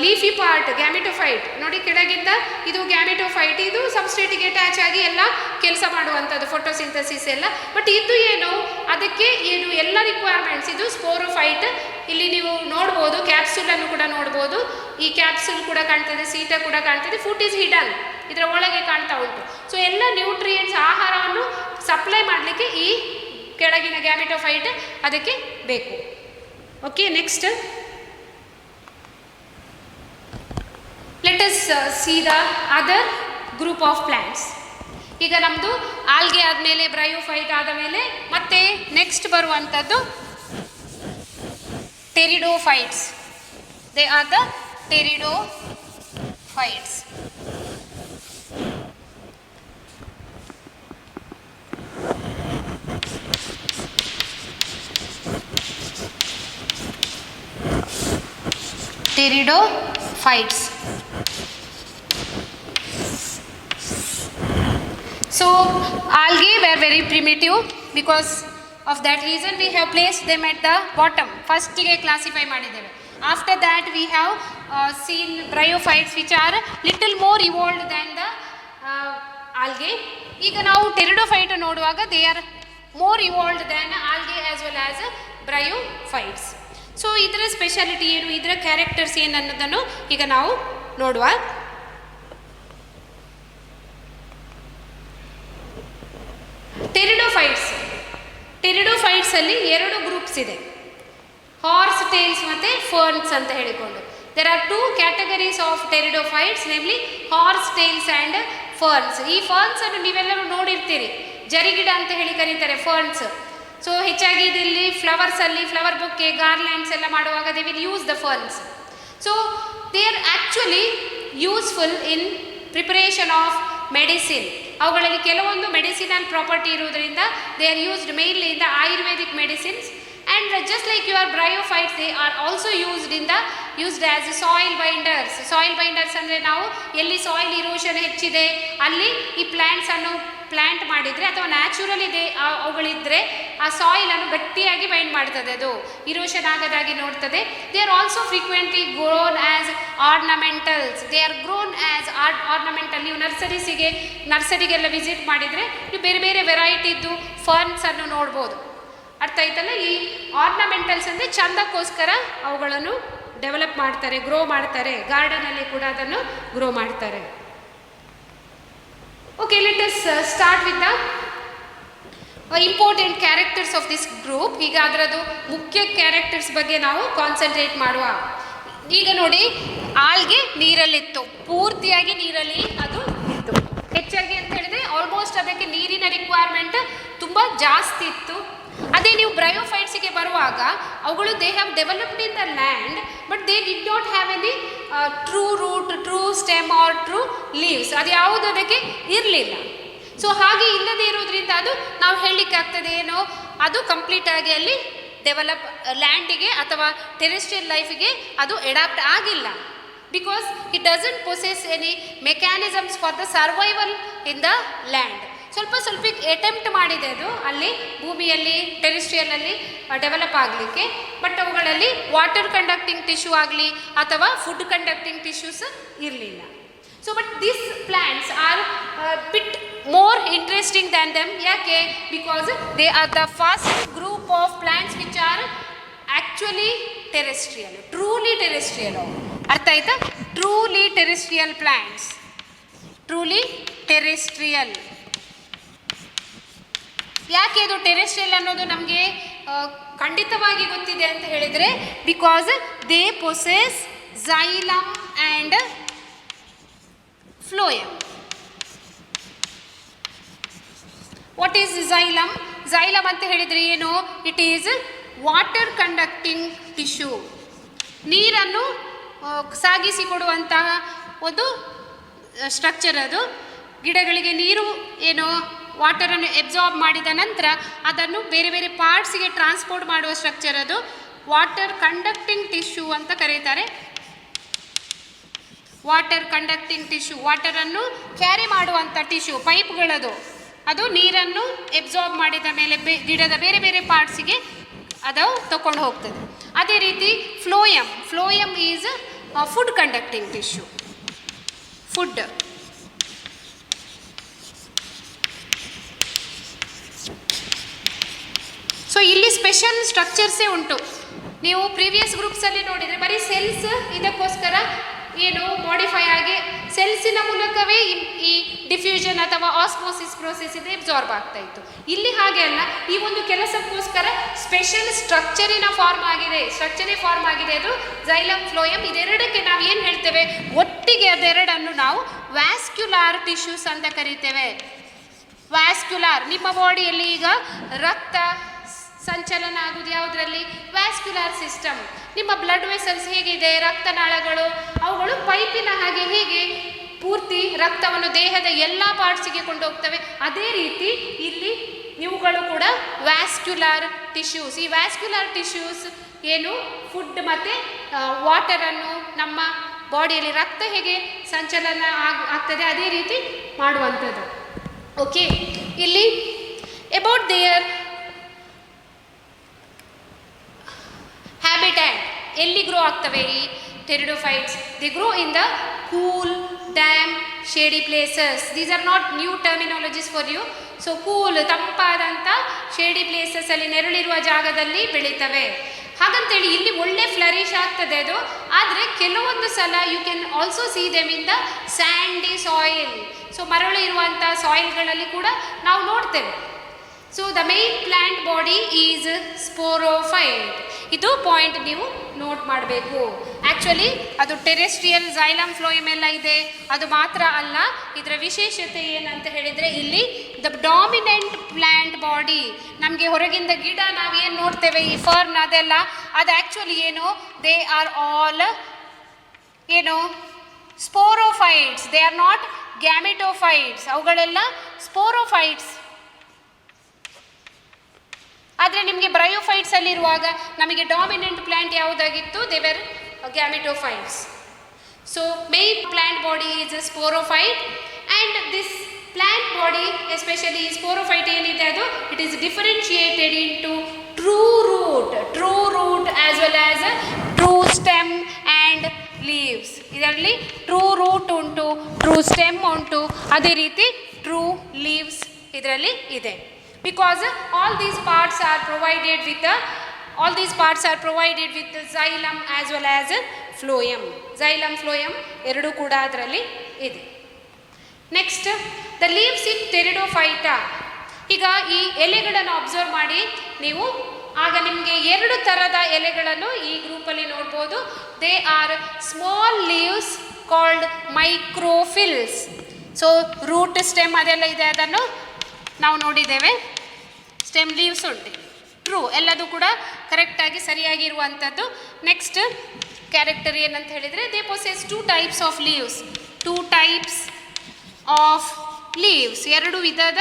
leafy part, gametophyte ನೋಡಿ ಕೆಳಗಿಂದ. ಇದು ಗ್ಯಾಮಿಟೋಫೈಟ್, ಇದು ಸಬ್ಸ್ಟ್ರೇಟಿಗೆ attach ಆಗಿ ಎಲ್ಲ ಕೆಲಸ ಮಾಡುವಂಥದ್ದು, ಫೋಟೋಸಿಂಥಸಿಸ್ ಎಲ್ಲ. ಬಟ್ ಇದು ಏನು, ಅದಕ್ಕೆ ಏನು ಎಲ್ಲ ರಿಕ್ವೈರ್ಮೆಂಟ್ಸ್. ಇದು ಸ್ಪೋರೋಫೈಟ್. ಇಲ್ಲಿ ನೀವು ನೋಡ್ಬೋದು, ಕ್ಯಾಪ್ಸುಲನ್ನು ಕೂಡ ನೋಡ್ಬೋದು. ಈ ಕ್ಯಾಪ್ಸುಲ್ ಕೂಡ ಕಾಣ್ತದೆ, ಸೀಟ ಕೂಡ ಕಾಣ್ತದೆ. ಫುಡ್ ಈಸ್ ಹಿಡನ್, ಇದರ ಒಳಗೆ ಕಾಣ್ತಾ ಉಂಟು. ಸೊ ಎಲ್ಲ ನ್ಯೂಟ್ರಿಯೆಂಟ್ಸ್, ಆಹಾರವನ್ನು ಸಪ್ಲೈ ಮಾಡಲಿಕ್ಕೆ ಈ ಕೆಳಗಿನ ಗ್ಯಾಮಿಟೋಫೈಟ್ ಅದಕ್ಕೆ ಬೇಕು. Okay, next let us see the other group of plants. ಈಗ ನಮ್ಮದು ಆಲ್ಗೆ ಆದಮೇಲೆ ಬ್ರಯೋಫೈಟ್ ಆದ ಮೇಲೆ ಮತ್ತೆ ನೆಕ್ಸ್ಟ್ ಬರುವಂಥದ್ದು pteridophytes. They are the pteridophytes. Pteridophytes. So algae were very primitive. Because of that reason we have placed them at the bottom. First ಗೆ classify ಮಾಡಿದ್ದೇವೆ. After that we have seen bryophytes which are little more evolved than the algae. ಈಗ ನಾವು pteridophyte ನೋಡುವಾಗ they are more evolved than algae as well as bryophytes. So ಇದರ speciality ಏನು, ಇದರ characters ಏನು ಅನ್ನೋದನ್ನು ಈಗ ನಾವು ನೋಡುವ. ಟೆರಿಡೋಫೈಟ್ಸಲ್ಲಿ 2 ಗ್ರೂಪ್ಸ್ ಇದೆ, ಹಾರ್ಸ್ ಟೇಲ್ಸ್ ಮತ್ತು ಫರ್ನ್ಸ್ ಅಂತ ಹೇಳಿಕೊಂಡು. There are 2 categories of pteridophytes, namely horsetails and ferns. ಈ ಫರ್ನ್ಸನ್ನು ನೀವೆಲ್ಲರೂ ನೋಡಿರ್ತೀರಿ, ಜರಿಗಿಡ ಅಂತ ಹೇಳಿ ಕರೀತಾರೆ ಫರ್ನ್ಸ್. ಸೊ ಹೆಚ್ಚಾಗಿ ಇಲ್ಲಿ ಫ್ಲವರ್ಸಲ್ಲಿ, ಫ್ಲವರ್ ಬೊಕ್ಕೆ, ಗಾರ್ಲ್ಯಾಂಡ್ಸ್ ಎಲ್ಲ ಮಾಡುವಾಗ they will use the ferns. So they are actually useful in preparation of medicine. ಅವುಗಳಲ್ಲಿ ಕೆಲವೊಂದು ಮೆಡಿಸಿನಲ್ ಪ್ರಾಪರ್ಟಿ ಇರುವುದರಿಂದ they are used mainly in the Ayurvedic medicines and just like your bryophytes, they are also used as soil binders. Soil binders ಅಂದರೆ ನಾವು ಎಲ್ಲಿ soil ಇರೋಷನ್ ಹೆಚ್ಚಿದೆ ಅಲ್ಲಿ ಈ plants ಅನ್ನು ಪ್ಲ್ಯಾಂಟ್ ಮಾಡಿದರೆ ಅಥವಾ ನ್ಯಾಚುರಲ್ ಇದೆ ಅವುಗಳಿದ್ದರೆ ಆ ಸಾಯಿಲ್ ಅನ್ನು ಗಟ್ಟಿಯಾಗಿ ಬೈಂಡ್ ಮಾಡ್ತದೆ, ಅದು ಇರೋಷನ್ ಆಗದಾಗಿ ನೋಡ್ತದೆ. They are also frequently grown as ornamentals. They are grown as ornamental. ನೀವು ನರ್ಸರಿಗೆಲ್ಲ ವಿಸಿಟ್ ಮಾಡಿದರೆ ನೀವು ಬೇರೆ ಬೇರೆ ವೆರೈಟಿದ್ದು ಫರ್ನ್ಸನ್ನು ನೋಡ್ಬೋದು. ಅರ್ಥ ಆಯ್ತಲ್ಲ? ಈ ಆರ್ನಮೆಂಟಲ್ಸ್ ಅಂದರೆ ಚಂದಕ್ಕೋಸ್ಕರ ಅವುಗಳನ್ನು ಡೆವಲಪ್ ಮಾಡ್ತಾರೆ, ಗ್ರೋ ಮಾಡ್ತಾರೆ. ಗಾರ್ಡನಲ್ಲಿ ಕೂಡ ಅದನ್ನು ಗ್ರೋ ಮಾಡ್ತಾರೆ. Okay, let us start with the important characters of this group. ಈಗ ಅದರದ್ದು ಮುಖ್ಯ ಕ್ಯಾರೆಕ್ಟರ್ಸ್ ಬಗ್ಗೆ ನಾವು ಕಾನ್ಸಂಟ್ರೇಟ್ ಮಾಡುವ. ಈಗ ನೋಡಿ, ಆಲ್ಗೆ ನೀರಲ್ಲಿತ್ತು, ಪೂರ್ತಿಯಾಗಿ ನೀರಲ್ಲಿ ಅದು ಇತ್ತು. ಹೆಚ್ಚಾಗಿ ಅಂತ ಹೇಳಿದ್ರೆ ಆಲ್ಮೋಸ್ಟ್ ಅದಕ್ಕೆ ನೀರಿನ ರಿಕ್ವೈರ್ಮೆಂಟ್ ತುಂಬ ಜಾಸ್ತಿ ಇತ್ತು. ಅದೇ ನೀವು ಬ್ರಯೋಫೈಟ್ಸಿಗೆ ಬರುವಾಗ ಅವುಗಳು they have developed in the land, but they did not have any true root, true stem or true leaves. ಅದು ಯಾವುದು ಅದಕ್ಕೆ ಇರಲಿಲ್ಲ. ಸೊ ಹಾಗೆ ಇಲ್ಲದೇ ಇರೋದ್ರಿಂದ ಅದು ನಾವು ಹೇಳಲಿಕ್ಕಾಗ್ತದೆ ಏನೋ ಅದು ಕಂಪ್ಲೀಟಾಗಿ ಅಲ್ಲಿ ಡೆವಲಪ್ ಲ್ಯಾಂಡಿಗೆ ಅಥವಾ ಟೆರೆಸ್ಟ್ರಿಯಲ್ ಲೈಫಿಗೆ ಅದು ಎಡಾಪ್ಟ್ ಆಗಿಲ್ಲ. Because it doesn't possess any mechanisms for the survival in the land. ಸ್ವಲ್ಪ ಅಟೆಂಪ್ಟ್ ಮಾಡಿದೆ ಅದು ಅಲ್ಲಿ ಭೂಮಿಯಲ್ಲಿ ಟೆರೆಸ್ಟ್ರಿಯಲಲ್ಲಿ ಡೆವಲಪ್ ಆಗಲಿಕ್ಕೆ, ಬಟ್ ಅವುಗಳಲ್ಲಿ ವಾಟರ್ ಕಂಡಕ್ಟಿಂಗ್ ಟಿಶ್ಯೂ ಆಗಲಿ ಅಥವಾ ಫುಡ್ ಕಂಡಕ್ಟಿಂಗ್ ಟಿಶ್ಯೂಸ್ ಇರಲಿಲ್ಲ. So but this plants are bit more interesting than them. ಯಾಕೆ? Because they are the first group of plants which are actually terrestrial, truly terrestrial. ಅರ್ಥ ಆಯ್ತಾ? Truly terrestrial plants, truly terrestrial. ಯಾಕೆ ಇದು terrestrial ಅನ್ನೋದು ನಮಗೆ ಖಂಡಿತವಾಗಿ ಗೊತ್ತಿದೆ ಅಂತ ಹೇಳಿದರೆ, because they possess xylem and phloem. What is xylem? Xylem ಅಂತ ಹೇಳಿದರೆ ಏನು? It is water conducting tissue. ನೀರನ್ನು ಸಾಗಿಸಿಕೊಡುವಂತಹ ಒಂದು ಸ್ಟ್ರಕ್ಚರ್ ಅದು. ಗಿಡಗಳಿಗೆ ನೀರು ಏನು ವಾಟರನ್ನು ಎಬ್ಸಾರ್ಬ್ ಮಾಡಿದ ನಂತರ ಅದನ್ನು ಬೇರೆ ಬೇರೆ ಪಾರ್ಟ್ಸಿಗೆ ಟ್ರಾನ್ಸ್ಪೋರ್ಟ್ ಮಾಡುವ ಸ್ಟ್ರಕ್ಚರ್ ಅದು ವಾಟರ್ ಕಂಡಕ್ಟಿಂಗ್ ಟಿಶ್ಯೂ ಅಂತ ಕರೀತಾರೆ. ವಾಟರ್ ಕಂಡಕ್ಟಿಂಗ್ ಟಿಶ್ಯೂ, ವಾಟರನ್ನು ಕ್ಯಾರಿ ಮಾಡುವಂಥ ಟಿಶ್ಯೂ, ಪೈಪ್ಗಳದು. ಅದು ನೀರನ್ನು ಎಬ್ಸಾರ್ಬ್ ಮಾಡಿದ ಮೇಲೆ ಗಿಡದ ಬೇರೆ ಬೇರೆ ಪಾರ್ಟ್ಸಿಗೆ ಅದು ತಗೊಂಡು ಹೋಗ್ತದೆ. ಅದೇ ರೀತಿ phloem is food conducting tissue, food. So ಇಲ್ಲಿ ಸ್ಪೆಷಲ್ ಸ್ಟ್ರಕ್ಚರ್ಸೇ ಉಂಟು. ನೀವು ಪ್ರೀವಿಯಸ್ ಗ್ರೂಪ್ಸಲ್ಲಿ ನೋಡಿದರೆ ಬರೀ ಸೆಲ್ಸ್ ಇದಕ್ಕೋಸ್ಕರ ಏನು ಮಾಡಿಫೈ ಆಗಿ ಸೆಲ್ಸಿನ ಮೂಲಕವೇ ಈ ಡಿಫ್ಯೂಷನ್ ಅಥವಾ ಆಸ್ಮೋಸಿಸ್ ಪ್ರೋಸೆಸ್ ಇದೆ ಎಬ್ಸಾರ್ಬ್ ಆಗ್ತಾ ಇತ್ತು. ಇಲ್ಲಿ ಹಾಗೆ ಅಲ್ಲ, ಈ ಒಂದು ಕೆಲಸಕ್ಕೋಸ್ಕರ ಸ್ಪೆಷಲ್ ಸ್ಟ್ರಕ್ಚರೇ ಫಾರ್ಮ್ ಆಗಿದೆ. ಅದು ಝೈಲಮ್, ಫ್ಲೋಯಮ್. ಇದೆರಡಕ್ಕೆ ನಾವು ಏನು ಹೇಳ್ತೇವೆ? ಒಟ್ಟಿಗೆ ಅದೆರಡನ್ನು ನಾವು ವ್ಯಾಸ್ಕ್ಯುಲಾರ್ ಟಿಶ್ಯೂಸ್ ಅಂತ ಕರಿತೇವೆ. ವ್ಯಾಸ್ಕ್ಯುಲಾರ್, ನಿಮ್ಮ ಬಾಡಿಯಲ್ಲಿ ಈಗ ರಕ್ತ ಸಂಚಲನ ಆಗುವುದು ಯಾವುದರಲ್ಲಿ? Vascular system. ನಿಮ್ಮ ಬ್ಲಡ್ ವೆಸಲ್ಸ್ ಹೇಗಿದೆ, ರಕ್ತನಾಳಗಳು, ಅವುಗಳು ಪೈಪಿನ ಹಾಗೆ ಹೇಗೆ ಪೂರ್ತಿ ರಕ್ತವನ್ನು ದೇಹದ ಎಲ್ಲ ಪಾರ್ಟ್ಸಿಗೆ ಕೊಂಡೋಗ್ತವೆ, ಅದೇ ರೀತಿ ಇಲ್ಲಿ ಇವುಗಳು ಕೂಡ ವ್ಯಾಸ್ಕ್ಯುಲಾರ್ ಟಿಶ್ಯೂಸ್. ಈ ವ್ಯಾಸ್ಕ್ಯುಲಾರ್ ಟಿಶ್ಯೂಸ್ ಏನು ಫುಡ್ ಮತ್ತು ವಾಟರನ್ನು ನಮ್ಮ ಬಾಡಿಯಲ್ಲಿ ರಕ್ತ ಹೇಗೆ ಸಂಚಲನ ಆಗ್ತದೆ ಅದೇ ರೀತಿ ಮಾಡುವಂಥದ್ದು. ಓಕೆ, ಇಲ್ಲಿ ಅಬೌಟ್ ದೇಯರ್ ಹ್ಯಾಬಿಟ್ಯಾಟ್, ಎಲ್ಲಿ ಗ್ರೋ ಆಗ್ತವೆ ಈ pteridophytes? They grow in the cool, damp, shady places. These are not new terminologies for you. So cool, ತಂಪಾದಂಥ ಶೇಡಿ ಪ್ಲೇಸಸ್ಸಲ್ಲಿ, ನೆರಳಿರುವ ಜಾಗದಲ್ಲಿ ಬೆಳೀತವೆ. ಹಾಗಂತೇಳಿ ಇಲ್ಲಿ ಒಳ್ಳೆ ಫ್ಲರಿಶ್ ಆಗ್ತದೆ ಅದು. ಆದರೆ ಕೆಲವೊಂದು ಸಲ you can also see them in the sandy soil. So ಮರಳು ಇರುವಂಥ ಸಾಯಿಲ್ಗಳಲ್ಲಿ ಕೂಡ ನಾವು ನೋಡ್ತೇವೆ. So the main plant body is sporophyte. ಇದು ಪಾಯಿಂಟ್ ನೀವು ನೋಟ್ ಮಾಡಬೇಕು. ಆ್ಯಕ್ಚುಲಿ ಅದು ಟೆರೆಸ್ಟ್ರಿಯಲ್, ಝೈಲಮ್, ಫ್ಲೋಯಮ್ ಎಲ್ಲ ಇದೆ. ಅದು ಮಾತ್ರ ಅಲ್ಲ, ಇದರ ವಿಶೇಷತೆ ಏನಂತ ಹೇಳಿದರೆ ಇಲ್ಲಿ ದ ಡಾಮಿನೆಂಟ್ ಪ್ಲ್ಯಾಂಟ್ ಬಾಡಿ. ನಮಗೆ ಹೊರಗಿಂದ ಗಿಡ ನಾವೇನು ನೋಡ್ತೇವೆ ಈ ಫರ್ನ್ ಅದೆಲ್ಲ, ಅದು ಆ್ಯಕ್ಚುಲಿ ಏನು, ದೇ ಆರ್ ಆಲ್ ಏನು sporophytes. They are not gametophytes. ಅವುಗಳೆಲ್ಲ ಸ್ಪೋರೋಫೈಟ್ಸ್. ಆದರೆ ನಿಮಗೆ ಬ್ರಯೋಫೈಟ್ಸಲ್ಲಿ ಇರುವಾಗ ನಮಗೆ ಡಾಮಿನೆಂಟ್ ಪ್ಲ್ಯಾಂಟ್ ಯಾವುದಾಗಿತ್ತು, they were gametophytes. So main plant body is sporophyte and this plant body especially sporophyte ಏನಿದೆ ಅದು it is differentiated into true root as well as true stem and leaves. ಇದರಲ್ಲಿ true root ಉಂಟು, true stem ಉಂಟು, ಅದೇ ರೀತಿ true leaves ಇದರಲ್ಲಿ ಇದೆ. Because all these parts are provided with the xylem as well as phloem. Xylem, phloem ಎರಡೂ ಕೂಡ ಅದರಲ್ಲಿ ಇದೆ. Next the leaves in pteridophyta. ಈಗ ಈ ಎಲೆಗಳನ್ನು ಅಬ್ಸರ್ವ್ ಮಾಡಿ ನೀವು, ಆಗ ನಿಮಗೆ ಎರಡು ಥರದ ಎಲೆಗಳನ್ನು ಈ ಗ್ರೂಪಲ್ಲಿ ನೋಡ್ಬೋದು. They are small leaves called microphylls. So root stem ಅದೆಲ್ಲ ಇದೆ, ಅದನ್ನು ನಾವು ನೋಡಿದ್ದೇವೆ. ಸ್ಟೆಮ್ ಲೀವ್ಸ್ ಉಂಟು, ಟ್ರೂ, ಎಲ್ಲದೂ ಕೂಡ ಕರೆಕ್ಟಾಗಿ ಸರಿಯಾಗಿರುವಂಥದ್ದು. ನೆಕ್ಸ್ಟ್ ಕ್ಯಾರೆಕ್ಟರ್ ಏನಂತ ಹೇಳಿದರೆ they possess two types of leaves. ಎರಡು ವಿಧದ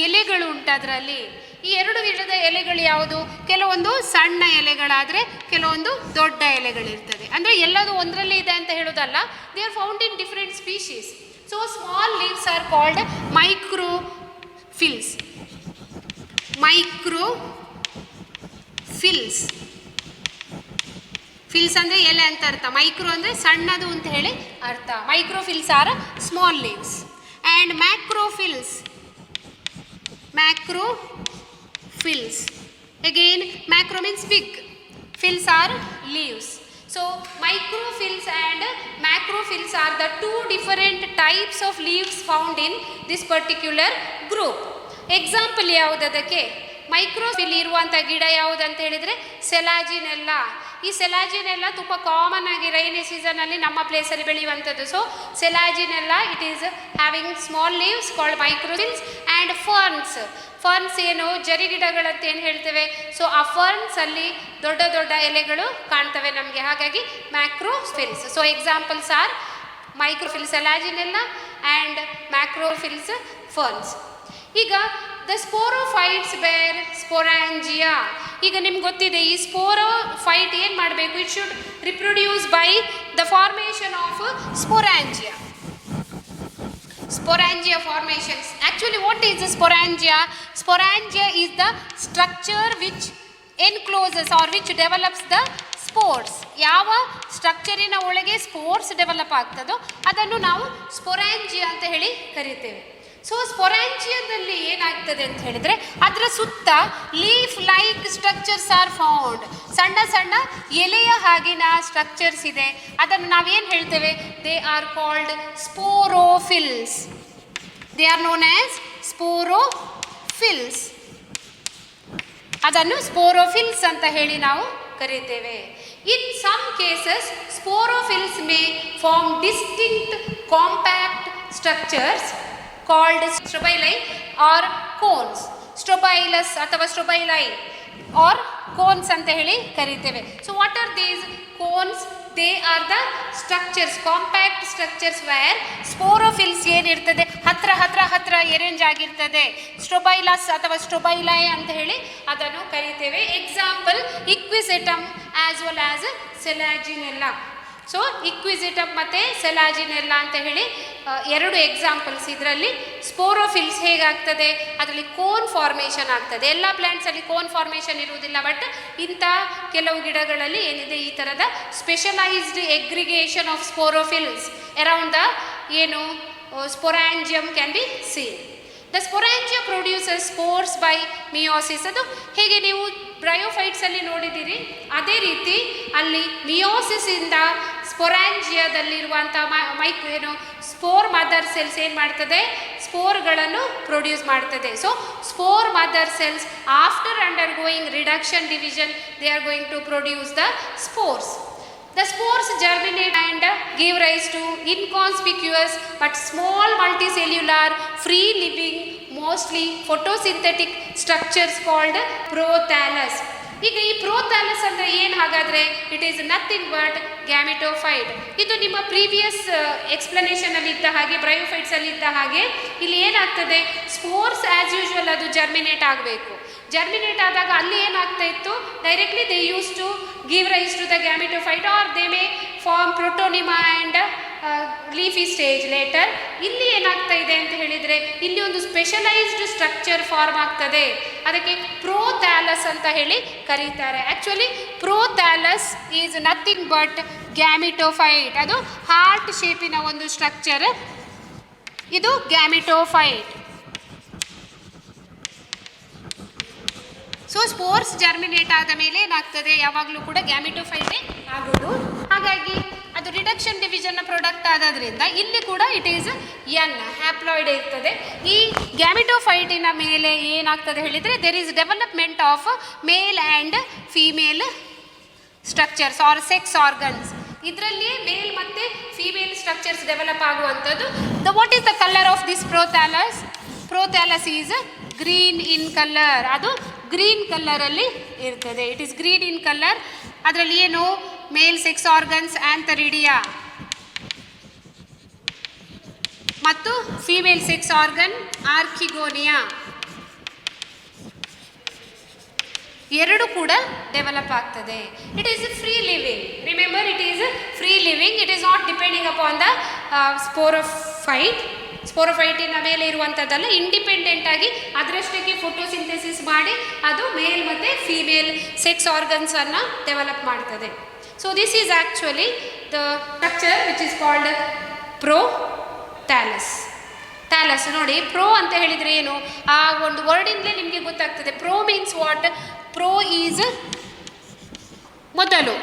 ಎಲೆಗಳು ಉಂಟು ಅದರಲ್ಲಿ. ಈ ಎರಡು ವಿಧದ ಎಲೆಗಳು ಯಾವುದು? ಕೆಲವೊಂದು ಸಣ್ಣ ಎಲೆಗಳಾದರೆ ಕೆಲವೊಂದು ದೊಡ್ಡ ಎಲೆಗಳಿರ್ತದೆ. ಅಂದರೆ ಎಲ್ಲದು ಒಂದರಲ್ಲಿ ಇದೆ ಅಂತ ಹೇಳೋದಲ್ಲ, they are found in different species. So small leaves are called microphylls. Phylls ಅಂದರೆ ಎಲೆ ಅಂತ ಅರ್ಥ, ಮೈಕ್ರೋ ಅಂದರೆ ಸಣ್ಣದು ಅಂತ ಹೇಳಿ ಅರ್ಥ. Microphylls are small leaves and macrophylls again macro means big, fills are leaves. So microphylls and macrophylls are the two different types of leaves found in this particular group. Example ಯಾವುದಕ್ಕೆ? ಮೈಕ್ರೋಫಿಲ್ ಇರುವಂಥ ಗಿಡ ಯಾವುದಂತ ಹೇಳಿದರೆ ಸೆಲಾಜಿನೆಲ್ಲಾ. ಈ ಸೆಲಾಜಿನೆಲ್ಲ ತುಂಬ common ಆಗಿ rainy ಸೀಸನಲ್ಲಿ ನಮ್ಮ ಪ್ಲೇಸಲ್ಲಿ ಬೆಳೆಯುವಂಥದ್ದು. So Selaginella it is having small leaves called microphylls and ferns ಏನು ಜರಿ ಗಿಡಗಳಂತ ಏನು ಹೇಳ್ತೇವೆ. ಸೊ ಆ ಫರ್ನ್ಸಲ್ಲಿ ದೊಡ್ಡ ದೊಡ್ಡ ಎಲೆಗಳು ಕಾಣ್ತವೆ ನಮಗೆ, ಹಾಗಾಗಿ macrophylls. So examples are microphylls Selaginella and macrophylls ferns. ಈಗ ದ ಸ್ಪೋರೋಫೈಟ್ಸ್ ಬೇರ್ ಸ್ಪೊರಾಂಜಿಯಾ. ಈಗ ನಿಮ್ಗೆ ಗೊತ್ತಿದೆ ಈ ಸ್ಪೋರೋಫೈಟ್ ಏನು ಮಾಡಬೇಕು, it should reproduce by the formation of sporangia. Sporangia formations. Actually what is the sporangia? Sporangia is the structure which encloses or which develops the spores. ಯಾವ ಸ್ಟ್ರಕ್ಚರಿನ ಒಳಗೆ spores develop ಆಗ್ತದೋ ಅದನ್ನು ನಾವು ಸ್ಪೊರಾಂಜಿಯಾ ಅಂತ ಹೇಳಿ ಕರಿತೇವೆ. ಸೊ ಸ್ಪೊರಾಂಜಿಯಾದಲ್ಲಿ ಏನಾಗ್ತದೆ ಅಂತ ಹೇಳಿದರೆ ಅದರ ಸುತ್ತ leaf like structures are found. ಸಣ್ಣ ಸಣ್ಣ ಎಲೆಯ ಹಾಗಿನ ಸ್ಟ್ರಕ್ಚರ್ಸ್ ಇದೆ, ಅದನ್ನು ನಾವೇನು ಹೇಳ್ತೇವೆ? They are called sporophylls. They are known as sporophylls. ಅದನ್ನು ಸ್ಪೋರೋಫಿಲ್ಸ್ ಅಂತ ಹೇಳಿ ನಾವು ಕರೀತೇವೆ. In some cases sporophylls may form distinct compact structures called strobili or cones. Strobilus ಅಥವಾ strobili or cones ಅಂತ ಹೇಳಿ ಕರೀತೇವೆ. So what are these cones? They are the structures, compact structures where sporophylls ಏನಿರ್ತದೆ ಹತ್ರ arrange ಆಗಿರ್ತದೆ. ಸ್ಟ್ರೊಬೈಲಸ್ ಅಥವಾ ಸ್ಟ್ರೊಬೈಲೈ ಅಂತ ಹೇಳಿ ಅದನ್ನು ಕರೀತೇವೆ. Example Equisetum as well as Selaginella. So Equisetum ಮತ್ತು ಸೆಲಾಜಿನೆಲ್ಲಾ ಅಂತ ಹೇಳಿ ಎರಡು ಎಕ್ಸಾಂಪಲ್ಸ್. ಇದರಲ್ಲಿ ಸ್ಪೋರೋಫಿಲ್ಸ್ ಹೇಗಾಗ್ತದೆ, ಅದರಲ್ಲಿ ಕೋನ್ ಫಾರ್ಮೇಷನ್ ಆಗ್ತದೆ. ಎಲ್ಲ ಪ್ಲ್ಯಾಂಟ್ಸಲ್ಲಿ ಕೋನ್ ಫಾರ್ಮೇಷನ್ ಇರುವುದಿಲ್ಲ, ಬಟ್ ಇಂಥ ಕೆಲವು ಗಿಡಗಳಲ್ಲಿ ಏನಿದೆ ಈ ಥರದ specialised aggregation of sporophylls around the ಏನು sporangium can be seen. The sporangia produces spores by meiosis. ಅದು ಹೇಗೆ ನೀವು ಬ್ರಯೋಫೈಟ್ಸಲ್ಲಿ ನೋಡಿದ್ದೀರಿ, ಅದೇ ರೀತಿ ಅಲ್ಲಿ ಮಿಯೋಸಿಸಿಂದ ಸ್ಪೊರಾಂಜಿಯಾದಲ್ಲಿರುವಂಥ ಏನು ಸ್ಪೋರ್ ಮದರ್ ಸೆಲ್ಸ್ ಏನು ಮಾಡ್ತದೆ, ಸ್ಪೋರ್ಗಳನ್ನು ಪ್ರೊಡ್ಯೂಸ್ ಮಾಡ್ತದೆ. So spore mother cells after undergoing reduction division they are going to produce the spores. The spores germinate and give rise to inconspicuous but small multicellular free-living mostly photosynthetic structures called prothallus. ಈಗ ಈ ಪ್ರೋಥ್ಯಾಲಸ್ ಅಂದರೆ ಏನು ಹಾಗಾದರೆ? It is nothing but gametophyte. ಇದು ನಿಮ್ಮ previous ಎಕ್ಸ್ಪ್ಲನೇಷನಲ್ಲಿ ಇದ್ದ ಹಾಗೆ, ಬ್ರಯೋಫೈಟ್ಸಲ್ಲಿ ಇದ್ದ ಹಾಗೆ ಇಲ್ಲಿ ಏನಾಗ್ತದೆ, ಸ್ಪೋರ್ಸ್ ಆ್ಯಸ್ ಯೂಶ್ವಲ್ ಅದು ಜರ್ಮಿನೇಟ್ ಆಗಬೇಕು. ಜರ್ಮಿನೇಟ್ ಆದಾಗ ಅಲ್ಲಿ ಏನಾಗ್ತಾ ಇತ್ತು, directly they use to give rise to the gametophyte or they may form protonema and leafy stage later. ಇಲ್ಲಿ ಏನಾಗ್ತಾ ಇದೆ ಅಂತ ಹೇಳಿದರೆ, ಇಲ್ಲಿ ಒಂದು ಸ್ಪೆಷಲೈಸ್ಡ್ ಸ್ಟ್ರಕ್ಚರ್ ಫಾರ್ಮ್ ಆಗ್ತದೆ, ಅದಕ್ಕೆ ಪ್ರೋಥ್ಯಾಲಸ್ ಅಂತ ಹೇಳಿ ಕರೀತಾರೆ. Actually prothallus is nothing but gametophyte. ಅದು ಹಾರ್ಟ್ ಶೇಪಿನ ಒಂದು ಸ್ಟ್ರಕ್ಚರ್, ಇದು ಗ್ಯಾಮಿಟೋಫೈಟ್. ಸೊ ಸ್ಪೋರ್ಸ್ ಜರ್ಮಿನೇಟ್ ಆದ ಮೇಲೆ ಏನಾಗ್ತದೆ, ಯಾವಾಗಲೂ ಕೂಡ ಗ್ಯಾಮಿಟೋಫೈಟೇ ಆಗೋದು. ಹಾಗಾಗಿ ಅದು ರಿಡಕ್ಷನ್ ಡಿವಿಷನ್ನ ಪ್ರಾಡಕ್ಟ್ ಆಗೋದ್ರಿಂದ ಇಲ್ಲಿ ಕೂಡ ಇಟ್ ಈಸ್ ಎನ್ ಹ್ಯಾಪ್ಲಾಯ್ಡ್ ಇರ್ತದೆ. ಈ ಗ್ಯಾಮಿಟೋಫೈಟಿನ ಮೇಲೆ ಏನಾಗ್ತದೆ ಹೇಳಿದರೆ, there is development of male and female structures or sex organs. ಇದರಲ್ಲಿಯೇ ಮೇಲ್ ಮತ್ತು ಫೀಮೇಲ್ ಸ್ಟ್ರಕ್ಚರ್ಸ್ ಡೆವಲಪ್ ಆಗುವಂಥದ್ದು. What is the colour of this prothallus? Prothallus is green in colour. ಅದು green ಕಲರಲ್ಲಿ ಇರ್ತದೆ. It is green in colour. ಅದರಲ್ಲಿ ಏನು, ಮೇಲ್ sex organs ಆಂಥರಿಡಿಯಾ ಮತ್ತು female sex organ ಆರ್ಕಿಗೋನಿಯಾ ಎರಡು ಕೂಡ ಡೆವಲಪ್ ಆಗ್ತದೆ. It is free living. Remember, it is free living. It is not depending upon the sporophyte. ಸ್ಪೋರೋಫೈಟಿನ ಮೇಲೆ ಇರುವಂಥದ್ದಲ್ಲ, ಇಂಡಿಪೆಂಡೆಂಟ್ ಆಗಿ ಅದರಷ್ಟಕ್ಕೆ ಫೋಟೋಸಿಂಥೆಸಿಸ್ ಮಾಡಿ ಅದು ಮೇಲ್ ಮತ್ತು ಫೀಮೇಲ್ ಸೆಕ್ಸ್ ಆರ್ಗನ್ಸನ್ನು ಡೆವಲಪ್ ಮಾಡ್ತದೆ. So this is actually the structure which is called prothallus. Thallus ನೋಡಿ, ಪ್ರೋ ಅಂತ ಹೇಳಿದರೆ ಏನು, ಆ ಒಂದು ವರ್ಡಿಂದಲೇ ನಿಮಗೆ ಗೊತ್ತಾಗ್ತದೆ. Pro means what? Pro is ಮೊದಲು,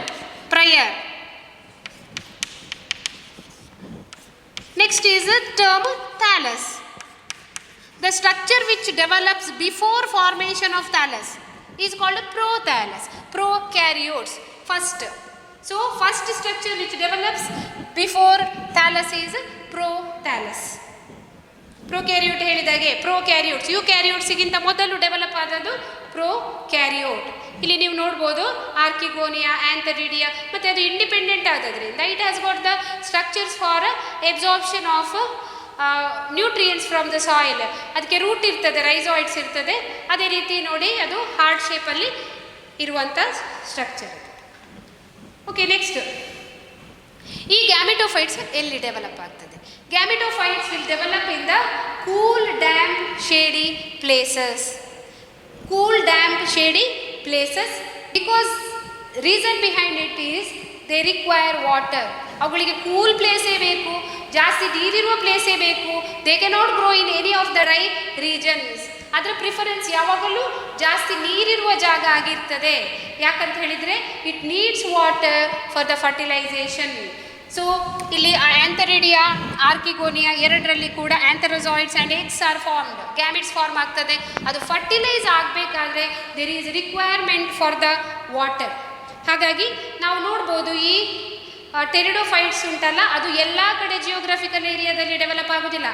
prior. Next is the term thallus. The structure which develops before formation of thallus is called prothallus. Prokaryotes first. So first structure which develops before thallus is prothallus. Prokaryote ಹೇಳಿದಾಗೆ prokaryotes, ಯುಕ್ಯಾರಿಯೋಟ್ಸ್ಗಿಂತ ಮೊದಲು develop ಆದದ್ದು prokaryote. ಇಲ್ಲಿ ನೀವು ನೋಡ್ಬೋದು ಆರ್ಕಿಗೋನಿಯಾ, ಆಂಥರಿಡಿಯಾ, ಮತ್ತು ಅದು independent ಆಗೋದ್ರಿಂದ it has got the structures for absorption of nutrients from the soil. ಅದಕ್ಕೆ ರೂಟ್ ಇರ್ತದೆ, ರೈಸಾಯ್ಡ್ಸ್ ಇರ್ತದೆ. ಅದೇ ರೀತಿ ನೋಡಿ ಅದು ಹಾರ್ಟ್ ಶೇಪಲ್ಲಿ ಇರುವಂಥ ಸ್ಟ್ರಕ್ಚರ್. ಓಕೆ, ನೆಕ್ಸ್ಟ್ ಈ ಗ್ಯಾಮಿಟೋಫೈಟ್ಸ್ ಎಲ್ಲಿ ಡೆವಲಪ್ ಆಗ್ತದೆ? Gametophytes will develop in the cool, damp, shady places. Cool, damp, shady places, because reason behind it is they require water. ಅವುಗಳಿಗೆ ಕೂಲ್ ಪ್ಲೇಸೇ ಬೇಕು, ಜಾಸ್ತಿ ನೀರಿರುವ ಪ್ಲೇಸೇ ಬೇಕು. They cannot grow in any of the dry regions. ಅದರ preference ಯಾವಾಗಲೂ ಜಾಸ್ತಿ ನೀರಿರುವ ಜಾಗ ಆಗಿರ್ತದೆ. ಯಾಕಂತ ಹೇಳಿದರೆ it needs water for the fertilisation. So ಇಲ್ಲಿ ಆಂಥರಿಡಿಯಾ, ಆರ್ಕಿಗೋನಿಯಾ ಎರಡರಲ್ಲಿ ಕೂಡ antherozoids and eggs are formed. Gametes form ಆಗ್ತದೆ. ಅದು ಫರ್ಟಿಲೈಸ್ ಆಗಬೇಕಾದ್ರೆ there is requirement for the water. ಹಾಗಾಗಿ ನಾವು ನೋಡ್ಬೋದು ಈ ಟೆರಿಡೋಫೈಟ್ಸ್ ಉಂಟಲ್ಲ, ಅದು ಎಲ್ಲ ಕಡೆ ಜಿಯೋಗ್ರಫಿಕಲ್ ಏರಿಯಾದಲ್ಲಿ ಡೆವಲಪ್ ಆಗೋದಿಲ್ಲ.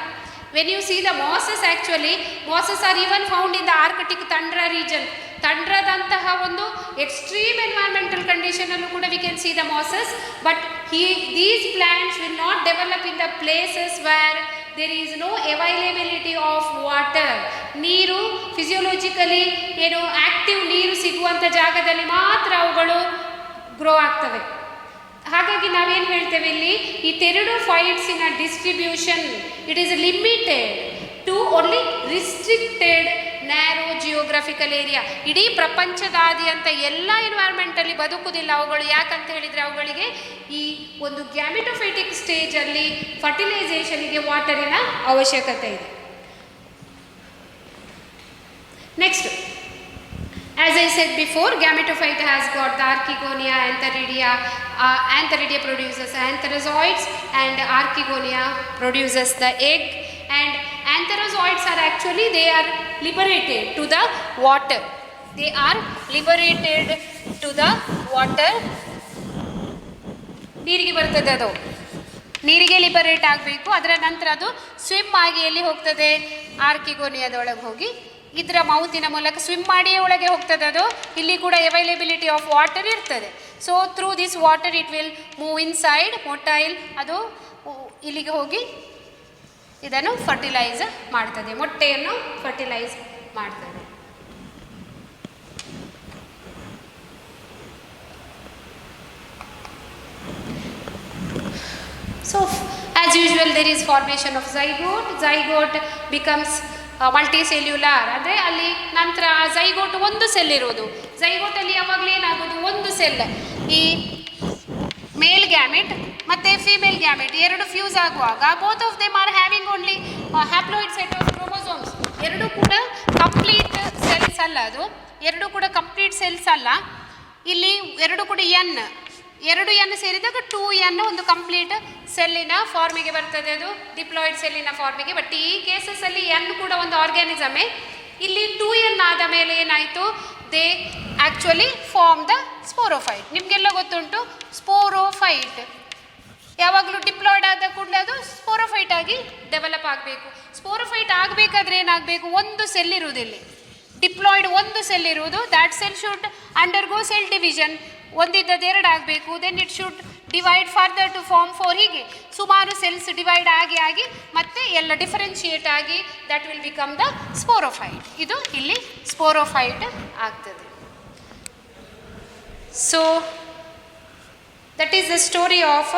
When you see the mosses, actually mosses are even found in the arctic tundra region. ತಂಡ್ರದಂತಹ ಒಂದು ಎಕ್ಸ್ಟ್ರೀಮ್ ಎನ್ವೈರ್ಮೆಂಟಲ್ ಕಂಡೀಷನಲ್ಲೂ ಕೂಡ we can see the mosses. But these plants will not develop in the places where there is no availability of water. ನೀರು physiologically ಏನು active ನೀರು ಸಿಗುವಂಥ ಜಾಗದಲ್ಲಿ ಮಾತ್ರ ಅವುಗಳು ಗ್ರೋ ಆಗ್ತವೆ. ಹಾಗಾಗಿ ನಾವೇನು ಹೇಳ್ತೇವೆ ಇಲ್ಲಿ, ಈ ಟೆರಿಡೋಫೈಟ್ಸಿನ distribution it is limited to only restricted narrow geographical area. ಇಡೀ ಪ್ರಪಂಚದಾದ್ಯಂತ ಎಲ್ಲ ಎನ್ವೈರ್ಮೆಂಟಲ್ಲಿ ಬದುಕುವುದಿಲ್ಲ ಅವುಗಳು. ಯಾಕಂತ ಹೇಳಿದರೆ ಅವುಗಳಿಗೆ ಈ ಒಂದು ಗ್ಯಾಮಿಟೋಫೈಟಿಕ್ ಸ್ಟೇಜಲ್ಲಿ ಫರ್ಟಿಲೈಸೇಷನಿಗೆ ವಾಟರಿನ ಅವಶ್ಯಕತೆ ಇದೆ. Next, as I said before, gametophyte has got the archegonia, antheridia. Antheridia produces antherozoids and archegonia produces the egg. And antherozoids are actually, they are liberated to the water. They are liberated to the water. ನೀರಿಗೆ ಬರ್ತದೆ, ಅದು ನೀರಿಗೆ liberate ಆಗಬೇಕು. ಅದರ ನಂತರ ಅದು swim ಆಗಿ ಎಲ್ಲಿ ಹೋಗ್ತದೆ, ಆರ್ಕಿಗೋನಿಯಾದೊಳಗೆ ಹೋಗಿ ಇದರ ಮೌತಿನ ಮೂಲಕ ಸ್ವಿಮ್ ಮಾಡಿಯೇ ಒಳಗೆ ಹೋಗ್ತದೆ ಅದು. ಇಲ್ಲಿ ಕೂಡ ಅವೈಲೇಬಿಲಿಟಿ ಆಫ್ ವಾಟರ್ ಇರ್ತದೆ. So through this water it will move inside motile, ಅದು ಇಲ್ಲಿಗೆ ಹೋಗಿ ಇದನ್ನು ಫರ್ಟಿಲೈಸ್ ಮಾಡ್ತದೆ, ಮೊಟ್ಟೆಯನ್ನು ಫರ್ಟಿಲೈಸ್ ಮಾಡ್ತದೆ. So as usual there is formation of zygote. Zygote becomes multicellular, ಅಂದರೆ ಅಲ್ಲಿ ನಂತರ ಝೈಗೋಟ್ ಒಂದು ಸೆಲ್ ಇರೋದು. ಝೈಗೋಟಲ್ಲಿ ಯಾವಾಗಲೂ ಏನಾಗೋದು, ಒಂದು ಸೆಲ್, ಈ ಮೇಲ್ ಗ್ಯಾಮೆಟ್ ಮತ್ತು ಫೀಮೇಲ್ ಗ್ಯಾಮೆಟ್ ಎರಡು ಫ್ಯೂಸ್ ಆಗುವಾಗ both of them are having only haploid set of chromosomes. ಎರಡು ಕೂಡ ಕಂಪ್ಲೀಟ್ ಸೆಲ್ಸ್ ಅಲ್ಲ, ಅದು ಎರಡು ಕೂಡ ಕಂಪ್ಲೀಟ್ ಸೆಲ್ಸ್ ಅಲ್ಲ. ಇಲ್ಲಿ ಎರಡು ಕೂಡ ಎರಡು ಎನ್ ಸೇರಿದಾಗ 2n ಒಂದು ಕಂಪ್ಲೀಟ್ ಸೆಲ್ಲಿನ ಫಾರ್ಮಿಗೆ ಬರ್ತದೆ, ಅದು ಡಿಪ್ಲಾಯ್ಡ್ ಸೆಲ್ಲಿನ ಫಾರ್ಮಿಗೆ. ಬಟ್ ಈ ಕೇಸಸ್ಸಲ್ಲಿ ಎನ್ ಕೂಡ ಒಂದು ಆರ್ಗ್ಯಾನಿಸಮೇ. ಇಲ್ಲಿ 2n ಆದ ಮೇಲೆ ಏನಾಯಿತು, they actually form the sporophyte. ನಿಮಗೆಲ್ಲ ಗೊತ್ತುಂಟು ಸ್ಪೋರೋಫೈಟ್ ಯಾವಾಗಲೂ ಡಿಪ್ಲಾಯ್ಡ್ ಆದ ಕೂಡಲೇ ಅದು ಸ್ಪೋರೋಫೈಟ್ ಆಗಿ ಡೆವಲಪ್ ಆಗಬೇಕು. ಸ್ಪೋರೋಫೈಟ್ ಆಗಬೇಕಾದ್ರೆ ಏನಾಗಬೇಕು, ಒಂದು ಸೆಲ್ ಇರುವುದಿಲ್ಲ, ಡಿಪ್ಲಾಯ್ಡ್ ಒಂದು ಸೆಲ್ ಇರುವುದು. That cell should undergo cell division, ಒಂದಿದ್ದದ್ದು ಎರಡು ಆಗಬೇಕು. Then it should divide further to form 4. ಹೀಗೆ ಸುಮಾರು ಸೆಲ್ಸ್ ಡಿವೈಡ್ ಆಗಿ ಮತ್ತೆ ಎಲ್ಲ ಡಿಫರೆನ್ಷಿಯೇಟ್ ಆಗಿ that will become the sporophyte. ಇದು ಇಲ್ಲಿ ಸ್ಪೋರೋಫೈಟ್ ಆಗ್ತದೆ. So that is the story of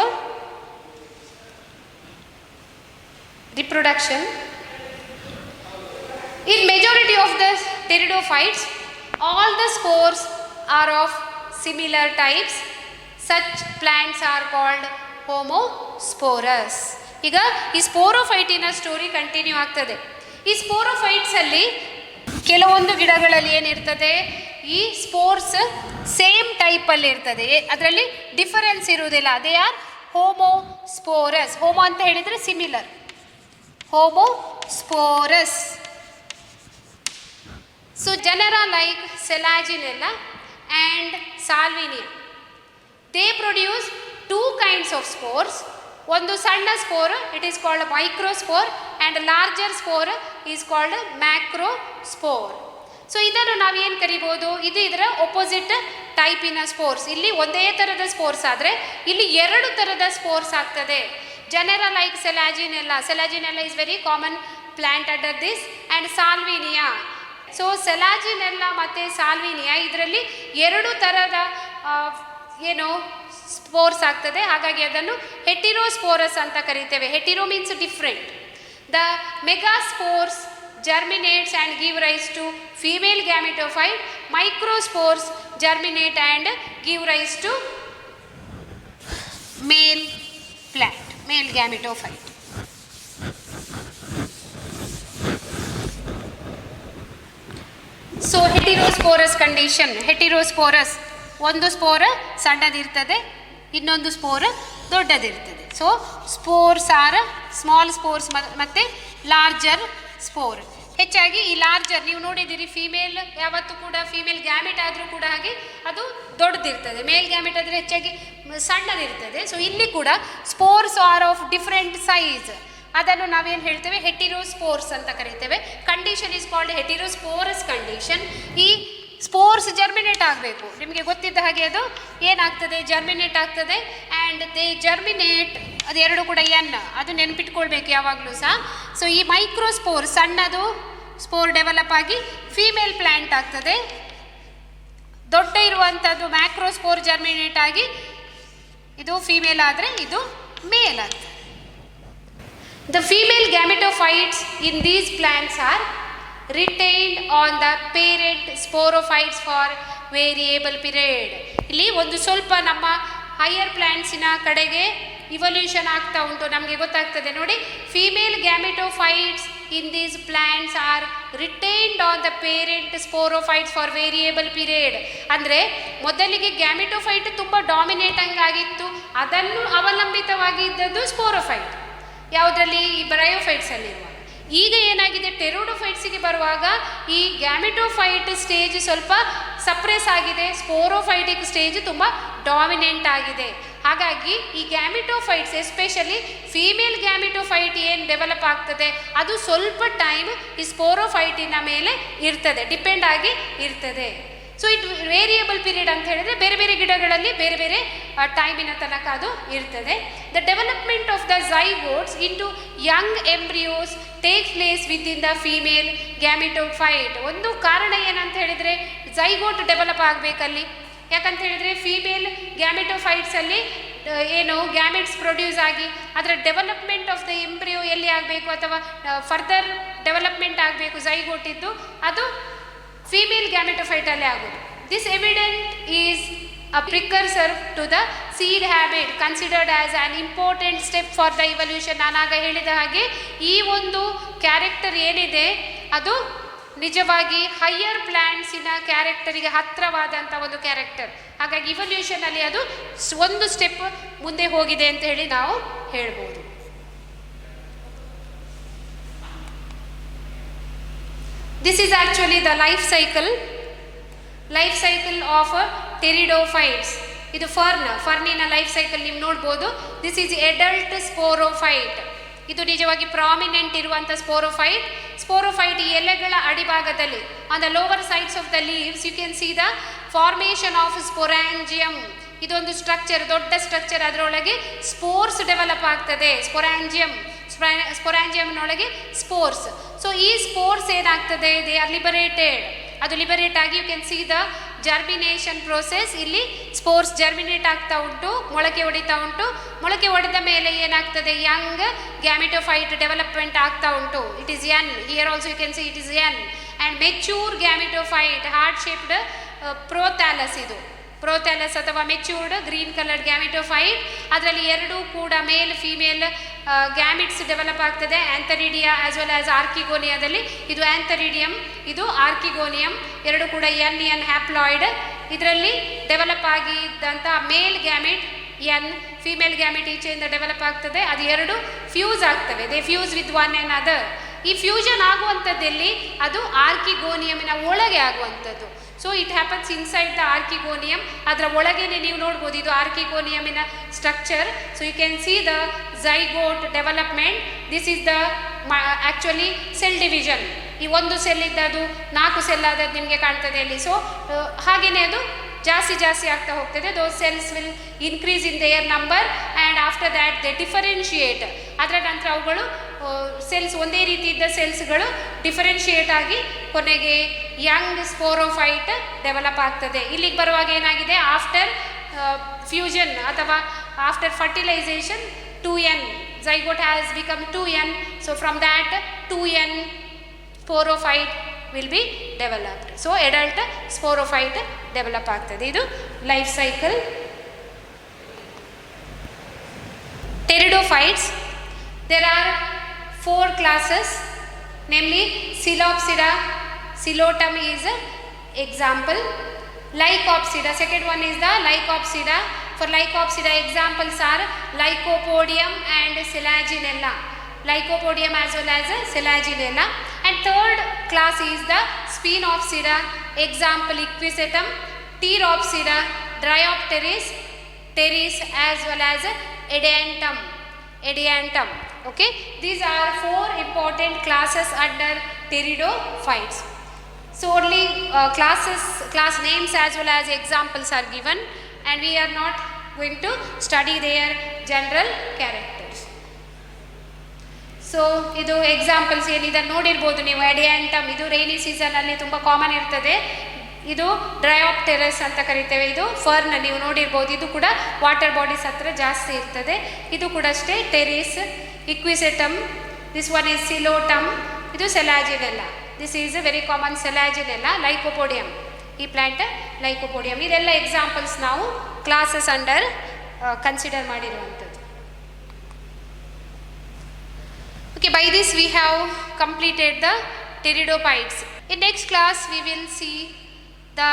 reproduction. In majority of the pteridophytes, all the spores are of similar types. Such plants are called homosporous. ಈಗ ಈ ಸ್ಪೋರೋಫೈಟಿನ story continue ಆಗ್ತದೆ. ಈ ಸ್ಪೋರೋಫೈಟ್ಸಲ್ಲಿ ಕೆಲವೊಂದು ಗಿಡಗಳಲ್ಲಿ ಏನಿರ್ತದೆ, ಈ ಸ್ಪೋರ್ಸ್ ಸೇಮ್ ಟೈಪಲ್ಲಿ ಇರ್ತದೆ, ಅದರಲ್ಲಿ ಡಿಫರೆನ್ಸ್ ಇರುವುದಿಲ್ಲ. They are homosporous. ಹೋಮೋ ಅಂತ ಹೇಳಿದರೆ similar, homosporous. So genera like Selaginella and Salvinia, they produce two kinds of spores. ಒಂದು ಸಣ್ಣ spore, it is called microspore, and larger spore is called macrospore. So ಇದನ್ನು ನಾವೇನು ಕರಿಬೋದು, ಇದು ಇದರ ಒಪೋಸಿಟ್ ಟೈಪಿನ ಸ್ಪೋರ್ಸ್. ಇಲ್ಲಿ ಒಂದೇ ಥರದ ಸ್ಪೋರ್ಸ್ ಆದರೆ ಇಲ್ಲಿ ಎರಡು ಥರದ ಸ್ಪೋರ್ಸ್ ಆಗ್ತದೆ. Genera like Selaginella. Selaginella is very common plant under this, and Salvinia. So Selaginella ಮತ್ತು Salvinia ಇದರಲ್ಲಿ ಎರಡು ಥರದ ಸ್ಪೋರ್ಸ್ ಆಗ್ತದೆ. ಹಾಗಾಗಿ ಅದನ್ನು ಹೆಟಿರೋಸ್ಪೋರಸ್ ಅಂತ ಕರಿತೇವೆ. Hetero means different. The megaspores germinates and give rise to female gametophyte. Microspores germinate and give rise to male plant, male gametophyte. So heterosporous condition. Heterosporous, ಒಂದು ಸ್ಪೋರ್ ಸಣ್ಣದಿರ್ತದೆ, ಇನ್ನೊಂದು ಸ್ಪೋರ್ ದೊಡ್ಡದಿರ್ತದೆ. So spores are small spores ಮತ್ತು larger spore. ಹೆಚ್ಚಾಗಿ ಈ larger ನೀವು ನೋಡಿದ್ದೀರಿ, female ಯಾವತ್ತೂ ಕೂಡ ಫೀಮೇಲ್ ಗ್ಯಾಮೆಟ್ ಆದರೂ ಕೂಡ ಹಾಗೆ ಅದು ದೊಡ್ಡದಿರ್ತದೆ, ಮೇಲ್ ಗ್ಯಾಮೆಟ್ ಆದರೆ ಹೆಚ್ಚಾಗಿ ಸಣ್ಣದಿರ್ತದೆ. ಸೊ ಇಲ್ಲಿ ಕೂಡ spores are of different size, ಅದನ್ನು ನಾವೇನು ಹೇಳ್ತೇವೆ, ಹೆಟಿರೋಸ್ಪೋರ್ಸ್ ಅಂತ ಕರಿತೇವೆ. Condition is called heterosporous condition. ಈ ಸ್ಪೋರ್ಸ್ ಜರ್ಮಿನೇಟ್ ಆಗಬೇಕು. ನಿಮಗೆ ಗೊತ್ತಿದ್ದ ಹಾಗೆ ಅದು ಏನಾಗ್ತದೆ, ಜರ್ಮಿನೇಟ್ ಆಗ್ತದೆ. ಆ್ಯಂಡ್ ದೇ ಜರ್ಮಿನೇಟ್, ಅದು ಎರಡು ಕೂಡ ಅದು ನೆನಪಿಟ್ಕೊಳ್ಬೇಕು ಯಾವಾಗಲೂ ಸಹ. ಸೊ ಈ ಮೈಕ್ರೋಸ್ಪೋರ್ ಸಣ್ಣದು ಸ್ಪೋರ್ ಡೆವಲಪ್ ಆಗಿ ಫೀಮೇಲ್ ಪ್ಲ್ಯಾಂಟ್ ಆಗ್ತದೆ. ದೊಡ್ಡ ಇರುವಂಥದ್ದು ಮ್ಯಾಕ್ರೋಸ್ಪೋರ್ ಜರ್ಮಿನೇಟ್ ಆಗಿ ಇದು ಫೀಮೇಲ್ ಆದರೆ ಇದು ಮೇಲ್ ಆಗ್ತದೆ. The female gametophytes in these plants are retained on the parent sporophytes for variable period. ಇಲ್ಲಿ ಒಂದು ಸ್ವಲ್ಪ ನಮ್ಮ ಹೈಯರ್ ಪ್ಲ್ಯಾಂಟ್ಸಿನ ಕಡೆಗೆ ಇವಲ್ಯೂಷನ್ ಆಗ್ತಾ ಉಂಟು, ನಮಗೆ ಗೊತ್ತಾಗ್ತದೆ ನೋಡಿ. Female gametophytes in these plants are retained on the parent sporophytes for variable period. ಅಂದರೆ ಮೊದಲಿಗೆ ಗ್ಯಾಮೆಟೋಫೈಟ್ ತುಂಬ ಡಾಮಿನೇಟಂಗ್ ಆಗಿತ್ತು, ಅದನ್ನು ಅವಲಂಬಿತವಾಗಿ ಇದ್ದದ್ದು ಸ್ಪೋರೋಫೈಟ್. ಯಾವುದರಲ್ಲಿ, ಈ ಬ್ರಯೋಫೈಟ್ಸಲ್ಲಿರುವಾಗ. ಈಗ ಏನಾಗಿದೆ, ಟೆರೋಡೋಫೈಟ್ಸಿಗೆ ಬರುವಾಗ ಈ ಗ್ಯಾಮೆಟೋಫೈಟ್ ಸ್ಟೇಜ್ ಸ್ವಲ್ಪ ಸಪ್ರೆಸ್ ಆಗಿದೆ, ಸ್ಪೋರೋಫೈಟಿಕ್ ಸ್ಟೇಜ್ ತುಂಬ ಡಾಮಿನೆಂಟ್ ಆಗಿದೆ. ಹಾಗಾಗಿ ಈ ಗ್ಯಾಮಿಟೋಫೈಟ್ಸ್ ಎಸ್ಪೆಷಲಿ ಫೀಮೇಲ್ ಗ್ಯಾಮಿಟೋಫೈಟ್ ಏನು ಡೆವಲಪ್ ಆಗ್ತದೆ ಅದು ಸ್ವಲ್ಪ ಟೈಮ್ ಈ ಸ್ಪೋರೋಫೈಟಿನ ಮೇಲೆ ಇರ್ತದೆ, ಡಿಪೆಂಡ್ ಆಗಿ ಇರ್ತದೆ. ಸೊ ಇಟ್ ವೇರಿಯಬಲ್ ಪೀರಿಯಡ್ ಅಂತ ಹೇಳಿದರೆ ಬೇರೆ ಬೇರೆ ಗಿಡಗಳಲ್ಲಿ ಬೇರೆ ಬೇರೆ ಟೈಮಿನ ತನಕ ಅದು ಇರ್ತದೆ. The development of the zygotes into young embryos takes place within the female gametophyte. ಒಂದು ಕಾರಣ ಏನಂತ ಹೇಳಿದರೆ ಝೈಗೋಟ್ ಡೆವಲಪ್ ಆಗಬೇಕಲ್ಲಿ. ಯಾಕಂತ ಹೇಳಿದರೆ ಫೀಮೇಲ್ ಗ್ಯಾಮಿಟೋಫೈಟ್ಸಲ್ಲಿ ಏನು ಗ್ಯಾಮಿಟ್ಸ್ ಪ್ರೊಡ್ಯೂಸ್ ಆಗಿ ಅದರ ಡೆವಲಪ್ಮೆಂಟ್ ಆಫ್ ದ ಎಂಬ್ರಿಯೋ ಎಲ್ಲಿ ಆಗಬೇಕು ಅಥವಾ ಫರ್ದರ್ ಡೆವಲಪ್ಮೆಂಟ್ ಆಗಬೇಕು ಝೈಗೋಟ್ ಇದ್ದು, ಅದು ಫೀಮೇಲ್ ಗ್ಯಾಮಿಟೋಫೈಟಲ್ಲೇ ಆಗೋದು. This evident is a precursor to the seed habit considered as an important step for the evolution. ನಾನಾಗ ಹೇಳಿದ ಹಾಗೆ ಈ ಒಂದು ಕ್ಯಾರೆಕ್ಟರ್ ಏನಿದೆ ಅದು ನಿಜವಾಗಿ ಹೈಯರ್ ಪ್ಲ್ಯಾಂಟ್ಸಿನ ಕ್ಯಾರೆಕ್ಟರಿಗೆ ಹತ್ತಿರವಾದಂಥ ಒಂದು ಕ್ಯಾರೆಕ್ಟರ್. ಹಾಗಾಗಿ ಇವಲ್ಯೂಷನಲ್ಲಿ ಅದು ಒಂದು ಸ್ಟೆಪ್ ಮುಂದೆ ಹೋಗಿದೆ ಅಂತ ಹೇಳಿ ನಾವು ಹೇಳ್ಬೋದು. This is actually the life cycle of pteridophytes. ಇದು ಫರ್ನಿನ ಲೈಫ್ ಸೈಕಲ್ ನೀವು ನೋಡ್ಬೋದು. This is adult sporophyte. ಇದು ನಿಜವಾಗಿ ಪ್ರಾಮಿನೆಂಟ್ ಇರುವಂಥ ಸ್ಪೋರೋಫೈಟ್ ಈ ಎಲೆಗಳ ಅಡಿಭಾಗದಲ್ಲಿ on the lower sides of the leaves you can see the formation of sporangium. ಇದೊಂದು ಸ್ಟ್ರಕ್ಚರ್, ದೊಡ್ಡ ಸ್ಟ್ರಕ್ಚರ್. ಅದರೊಳಗೆ ಸ್ಪೋರ್ಸ್ ಡೆವಲಪ್ ಆಗ್ತದೆ. ಸ್ಪೊರಾಂಜಿಯಂನೊಳಗೆ ಸ್ಪೋರ್ಸ್. ಸೊ ಈ ಸ್ಪೋರ್ಸ್ ಏನಾಗ್ತದೆ, ದೇ ಆರ್ ಲಿಬರೇಟೆಡ್. ಅದು ಲಿಬರೇಟ್ ಆಗಿ you can see the germination process. ಇಲ್ಲಿ ಸ್ಪೋರ್ಸ್ ಜರ್ಮಿನೇಟ್ ಆಗ್ತಾ ಉಂಟು, ಮೊಳಕೆ ಹೊಡಿತಾ ಉಂಟು. ಮೊಳಕೆ ಹೊಡೆದ ಮೇಲೆ ಏನಾಗ್ತದೆ, ಯಂಗ್ ಗ್ಯಾಮಿಟೋಫೈಟ್ ಡೆವಲಪ್ಮೆಂಟ್ ಆಗ್ತಾ ಉಂಟು. It is n. Here also you can see it is n. And mature gametophyte heart shaped prothallus. ಇದು ಪ್ರೋಥ್ಯಾಲಸ್ ಅಥವಾ ಮೆಚ್ಯೂರ್ಡ್ ಗ್ರೀನ್ ಕಲರ್ಡ್ ಗ್ಯಾಮಿಟೋಫೈಟ್. ಅದರಲ್ಲಿ ಎರಡೂ ಕೂಡ ಮೇಲ್ ಫೀಮೇಲ್ ಗ್ಯಾಮಿಟ್ಸ್ ಡೆವಲಪ್ ಆಗ್ತದೆ. ಆ್ಯಂಥರಿಡಿಯಾ ಆಸ್ ವೆಲ್ ಆಸ್ ಆರ್ಕಿಗೋನಿಯಾದಲ್ಲಿ ಇದು ಆ್ಯಂಥರಿಡಿಯಂ, ಇದು ಆರ್ಕಿಗೋನಿಯಂ. ಎರಡು ಕೂಡ ಎನ್ ಹ್ಯಾಪ್ಲಾಯ್ಡ್. ಇದರಲ್ಲಿ ಡೆವಲಪ್ ಆಗಿದ್ದಂಥ male gamete n, female gamete ಈಚೆಯಿಂದ ಡೆವಲಪ್ ಆಗ್ತದೆ. ಅದು ಎರಡು ಫ್ಯೂಸ್ ಆಗ್ತವೆ. They fuse with one and other. ಈ ಫ್ಯೂಷನ್ ಆಗುವಂಥದ್ದಲ್ಲಿ ಅದು ಆರ್ಕಿಗೋನಿಯಮಿನ ಒಳಗೆ ಆಗುವಂಥದ್ದು. So it happens inside the archegonium. ಅದರ ಒಳಗೇನೆ ನೀವು ನೋಡ್ಬೋದು, ಇದು ಆರ್ಕಿಗೋನಿಯಮಿನ structure. So you can see the zygote development. This is the actually cell division. ಈ ಒಂದು ಸೆಲ್ ಇದ್ದದು 4 ಸೆಲ್ ಆದದ್ದು ನಿಮಗೆ ಕಾಣ್ತದೆ ಅಲ್ಲಿ. ಸೊ ಹಾಗೆಯೇ ಅದು ಜಾಸ್ತಿ ಆಗ್ತಾ ಹೋಗ್ತದೆ. Those cells will increase in their number and after that they differentiate. ಅದರ ನಂತರ ಅವುಗಳು ಸೆಲ್ಸ್ ಒಂದೇ ರೀತಿ ಇದ್ದ ಸೆಲ್ಸ್ಗಳು ಡಿಫರೆನ್ಷಿಯೇಟ್ ಆಗಿ ಕೊನೆಗೆ ಯಂಗ್ ಸ್ಪೋರೋಫೈಟ್ ಡೆವಲಪ್ ಆಗ್ತದೆ. ಇಲ್ಲಿಗೆ ಬರುವಾಗ ಏನಾಗಿದೆ, ಆಫ್ಟರ್ ಫ್ಯೂಷನ್ ಅಥವಾ after fertilisation 2n zygote has become 2n. So from that 2n sporophyte will be developed. So adult sporophyte develop ಆಗ್ತದೆ. ಇದು life cycle. Pteridophytes, there are 4 classes, namely Coleopsida. Coleotum is example. Lycopsida, second one is the Lycopsida. For Lycopsida examples are Lycopodium and Selaginella. Lycopodium as well as Selaginella. And third class is the Sphenopsida, example Equisetum, Pteropsida, Dryopteris, Pteris as well as Ediantum. Okay, these are 4 important classes under Pteridophytes. So only class names as well as examples are given, and we are not going to study their general characters. So ಇದು examples ಏನಿದೆ ನೋಡಿರ್ಬೋದು ನೀವು. ಎಡಿಯಾಂಟಮ್ ಇದು rainy ಸೀಸನಲ್ಲಿ ತುಂಬ common ಇರ್ತದೆ. ಇದು ಡ್ರೈಆಪ್ಟೆರಸ್ ಅಂತ ಕರಿತೇವೆ. ಇದು ಫರ್ನ್ ನೀವು ನೋಡಿರ್ಬೋದು. ಇದು ಕೂಡ ವಾಟರ್ ಬಾಡೀಸ್ ಹತ್ರ ಜಾಸ್ತಿ ಇರ್ತದೆ. ಇದು ಕೂಡ ಅಷ್ಟೇ Pteris, Equisetum. This one is Psilotum. ಇದು Selaginella. This is a very common Selaginella. Lycopodium, ಈ ಪ್ಲ್ಯಾಂಟ್ ಲೈಕೋಪೋಡಿಯಂ. ಇದೆಲ್ಲ ಎಕ್ಸಾಂಪಲ್ಸ್ ನಾವು ಕ್ಲಾಸಸ್ ಅಂಡರ್ ಕನ್ಸಿಡರ್ ಮಾಡಿರುವಂಥದ್ದು. Okay, by this we have completed the Pteridophytes. In next class we will see the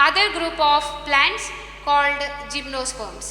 other group of plants called gymnosperms.